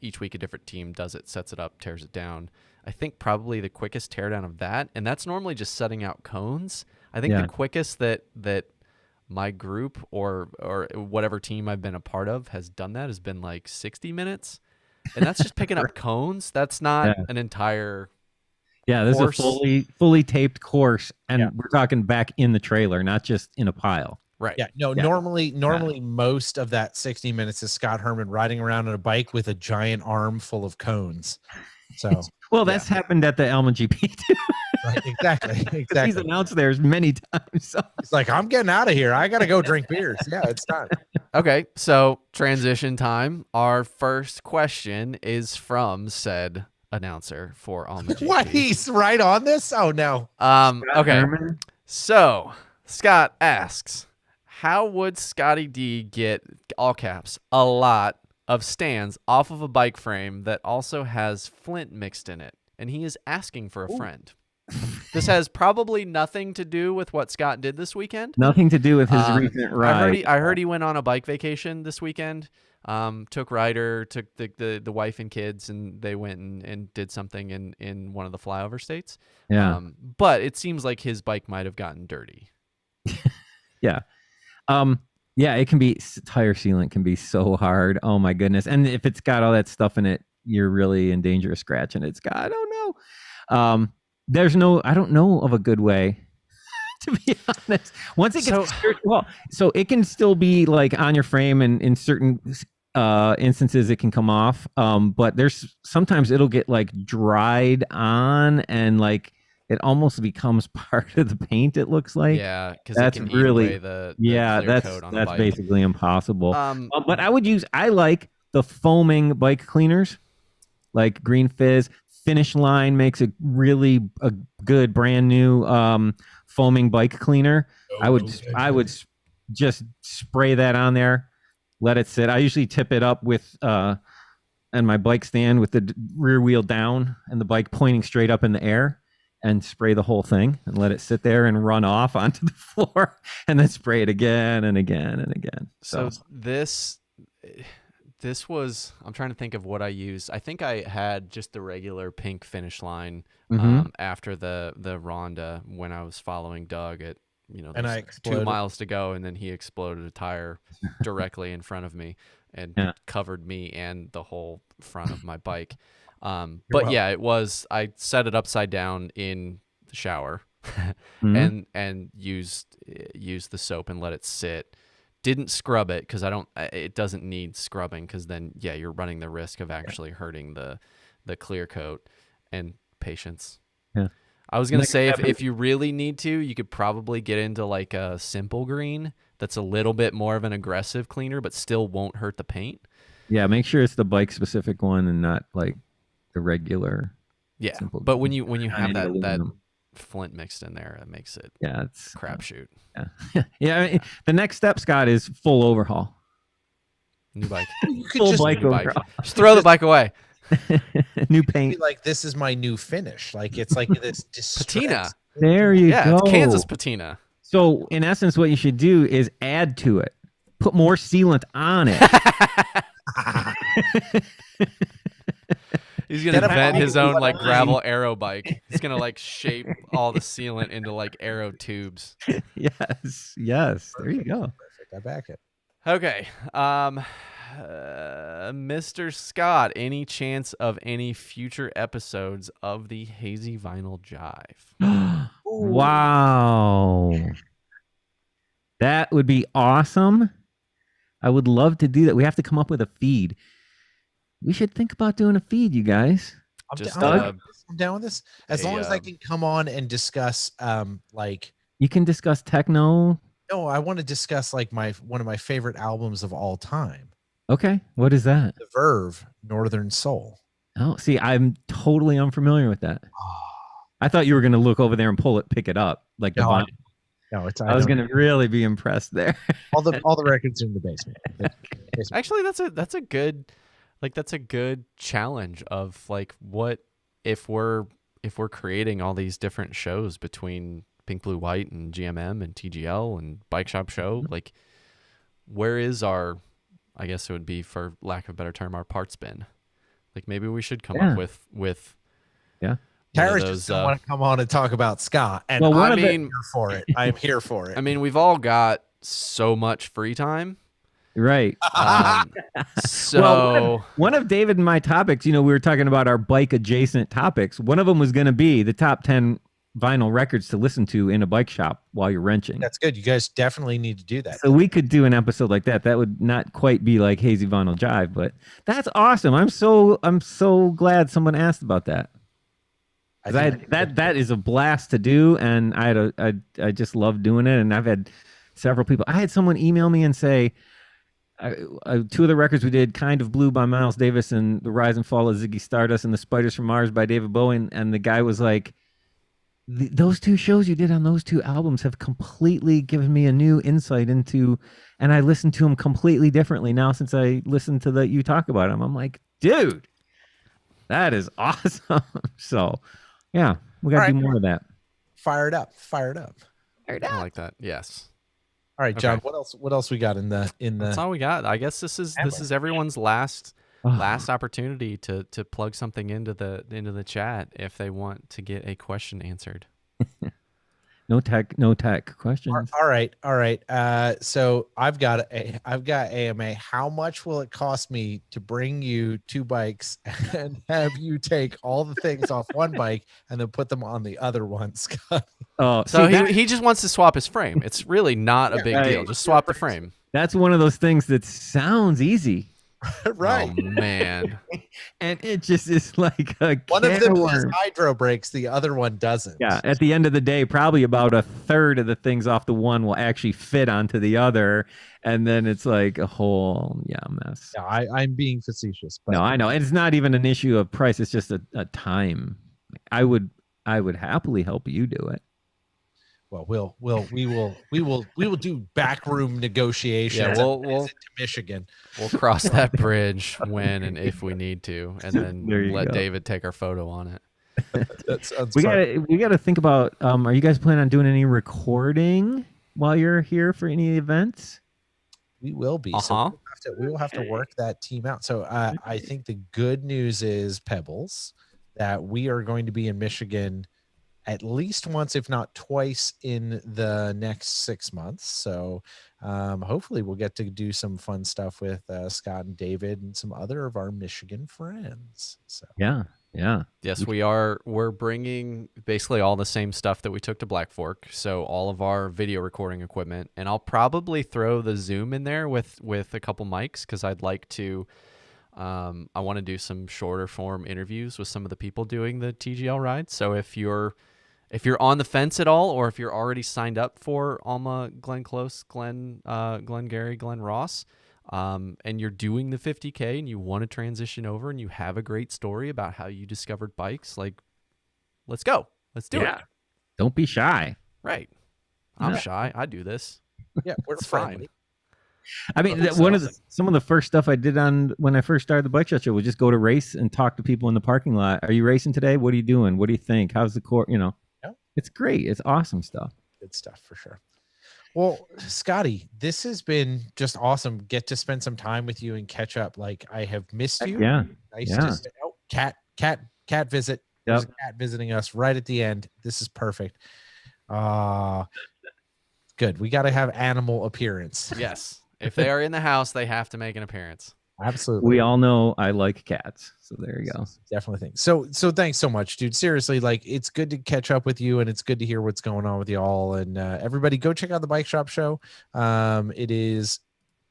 each week a different team does it, sets it up, tears it down. I think probably the quickest teardown of that, and that's normally just setting out cones. I think the quickest that my group or whatever team I've been a part of has done that has been like 60 minutes. And that's just picking up cones. That's not an entire this course. is a fully taped course, and we're talking back in the trailer, not just in a pile. Right. Yeah. No, normally most of that 60 minutes is Scott Herman riding around on a bike with a giant arm full of cones. So well, that's happened at the Alma GP too. Right, exactly. He's announced theirs many times. So. He's like, I'm getting out of here. I got to go drink beers. Yeah, it's time. Okay, so transition time. Our first question is from said announcer for Alma GP. What? He's right on this? Oh, no. Okay, so Scott asks, how would Scotty D get, all caps, a lot of stands off of a bike frame that also has flint mixed in it? And he is asking for a friend. This has probably nothing to do with what Scott did this weekend. Nothing to do with his recent ride. I heard he went on a bike vacation this weekend. Took Ryder, took the wife and kids, and they went and did something in one of the flyover states. Yeah. But it seems like his bike might have gotten dirty. Yeah. Yeah, it can be, tire sealant can be so hard. Oh my goodness. And if it's got all that stuff in it, you're really in danger of scratching it. I don't know. I don't know of a good way, to be honest. Once it gets so it can still be like on your frame, and in certain instances it can come off. But there's sometimes it'll get like dried on, and like it almost becomes part of the paint. It looks like, yeah, because that's it can really eat away the clear coat on that's a bike. basically impossible. But I like the foaming bike cleaners, like Green Fizz. Finish Line makes a good brand new foaming bike cleaner. I would just spray that on there, let it sit. I usually tip it up with and my bike stand with the rear wheel down and the bike pointing straight up in the air, and spray the whole thing and let it sit there and run off onto the floor, and then spray it again and again and again. So this was, I'm trying to think of what I used. I think I had just the regular pink Finish Line after the Ronda when I was following Doug at, and I 2 miles to go, and then he exploded a tire directly in front of me and covered me and the whole front of my bike. But yeah, I set it upside down in the shower and used the soap and let it sit. Didn't scrub it because it doesn't need scrubbing, because then you're running the risk of actually hurting the clear coat. And patience. Yeah. I was gonna say if you really need to, you could probably get into like a simple green that's a little bit more of an aggressive cleaner, but still won't hurt the paint. Yeah, make sure it's the bike specific one and not like the regular. Yeah, but when you have that Flint mixed in there, it makes it it's crapshoot. Yeah. I mean, the next step, Scott, is full overhaul. New bike. Full bike overhaul. Just throw the bike away. New paint. Like, this is my new finish. Like, it's like this patina. There you go. Yeah, it's Kansas patina. So in essence, what you should do is add to it. Put more sealant on it. He's gonna invent his own like gravel aero bike. He's gonna like shape all the sealant into like aero tubes. Yes. There you go. Perfect. I back it. Okay. Mr. Scott, any chance of any future episodes of the Hazy Vinyl Jive? Wow. That would be awesome. I would love to do that. We have to come up with a feed. We should think about doing a feed, you guys. I'm down with this. As long as I can come on and discuss like, you can discuss techno. No, I want to discuss like one of my favorite albums of all time. Okay. What is that? The Verve, Northern Soul. Oh, see, I'm totally unfamiliar with that. I thought you were going to look over there and pick it up. Like no, I was going to really be impressed there. all the records are in the basement. Actually, that's a good challenge of like, what if we're creating all these different shows between Pink Blue White and GMM and TGL and Bike Shop Show, like, where is our, I guess it would be, for lack of a better term, our parts bin? Like, maybe we should come up with Tyrus just don't want to come on and talk about Scott, and I'm here for it. I'm here for it. I mean, we've all got so much free time. Right. So one of David and my topics, we were talking about our bike adjacent topics. One of them was going to be the top 10 vinyl records to listen to in a bike shop while you're wrenching. That's good. You guys definitely need to do that. So we could do an episode like that. That would not quite be like Hazy Vinyl Jive, but that's awesome. I'm so glad someone asked about that. That is a blast to do, and I just love doing it. And I've had several people. I had someone email me and say, two of the records we did, Kind of Blue by Miles Davis and The Rise and Fall of Ziggy Stardust and The Spiders from Mars by David Bowie, and the guy was like, those two shows you did on those two albums have completely given me a new insight into, and I listen to them completely differently now since I listened to you talk about them. I'm like, dude, that is awesome. So yeah, We got to All do right. more of that. Fire it up. Fire it up. I like that. Yes. All right, John. Okay. What else we got in the That's all we got. I guess this is everyone's last opportunity to plug something into the chat if they want to get a question answered. No tech questions. All right. So I've got AMA. How much will it cost me to bring you 2 bikes and have you take all the things off one bike and then put them on the other one, Scott? Oh, So see, he just wants to swap his frame. It's really not a big deal. Just swap the frame. that's one of those things that sounds easy. Right. Oh man. And it just is like a One of them has worms. hydro brakes, the other one doesn't. Yeah, at the end of the day, probably about a third of the things off the one will actually fit onto the other, and then it's like a whole mess. Yeah, I'm being facetious. But No, I know, and it's not even an issue of price; it's just a time. I would happily help you do it. Well, we will do backroom negotiations. Yeah, we'll to Michigan. We'll cross that bridge when and if we need to, and then There you let go. David take our photo on it. That sounds We fun. got to think about. Are you guys planning on doing any recording while you're here for any events? We will be. So we will have to work that team out. So I think the good news is, Pebbles, that we are going to be in Michigan at least once, if not twice, in the next 6 months. So hopefully we'll get to do some fun stuff with Scott and David and some other of our Michigan friends. So Yeah. Yes, we are. We're bringing basically all the same stuff that we took to Black Fork. So all of our video recording equipment, and I'll probably throw the Zoom in there with a couple mics because I'd like to. I want to do some shorter form interviews with some of the people doing the TGL ride. So if you're on the fence at all, or if you're already signed up for Alma, Glenn Close, Glenn Gary, Glenn Ross, and you're doing the 50K and you want to transition over and you have a great story about how you discovered bikes, like, let's go. Let's do it. Don't be shy. Right. I'm Yeah. shy. I do this. yeah, we're It's friendly. fine. I mean, But some of the first stuff I did when I first started the bike shop show was just go to race and talk to people in the parking lot. Are you racing today? What are you doing? What do you think? How's the court? Yeah. It's great. It's awesome stuff. Good stuff for sure. Well, Scotty, this has been just awesome. Get to spend some time with you and catch up. Like, I have missed you. Yeah. Nice Yeah. to cat visit. Yep. There's a cat visiting us right at the end. This is perfect. Good. We got to have animal appearance. Yes. If they are in the house, they have to make an appearance. Absolutely. We all know I like cats. So there you go. Definitely think so thanks so much, dude. Seriously, like, it's good to catch up with you and it's good to hear what's going on with you all. And everybody go check out the Bike Shop Show. It is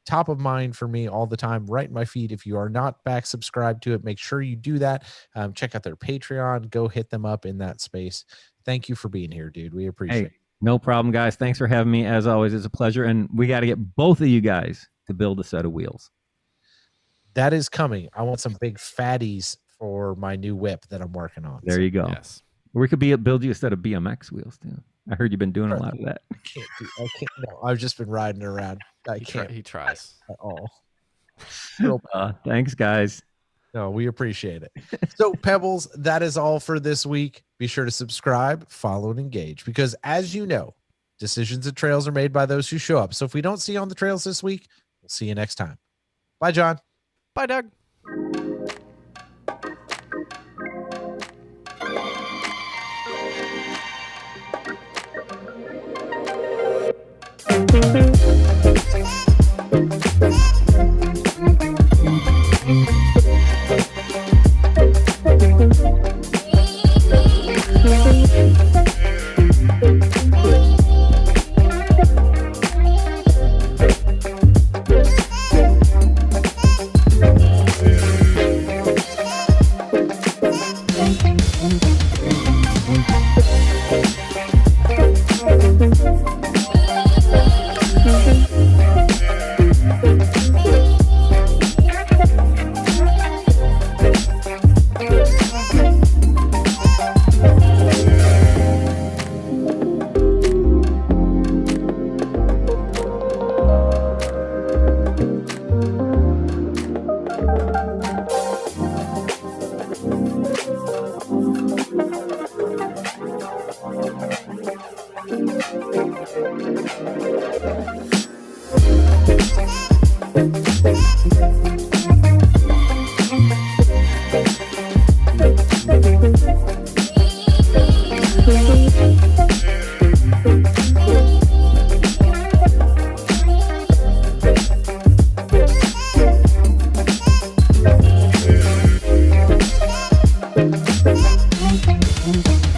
top of mind for me all the time, right in my feed. If you are not back subscribed to it, make sure you do that. Check out their Patreon, go hit them up in that space. Thank you for being here, dude. We appreciate it. No problem, guys. Thanks for having me. As always, it's a pleasure. And we got to get both of you guys to build a set of wheels. That is coming. I want some big fatties for my new whip that I'm working on. There you go. Yes. We could build you a set of BMX wheels too. I heard you've been doing a lot of that. I can't. No, I've just been riding around. I can't He tries. at all. Thanks, guys. No, we appreciate it. So, Pebbles, that is all for this week. Be sure to subscribe, follow, and engage, because as you know, decisions and trails are made by those who show up. So if we don't see you on the trails this week, we'll see you next time. Bye, John. Bye, Doug. Thank you.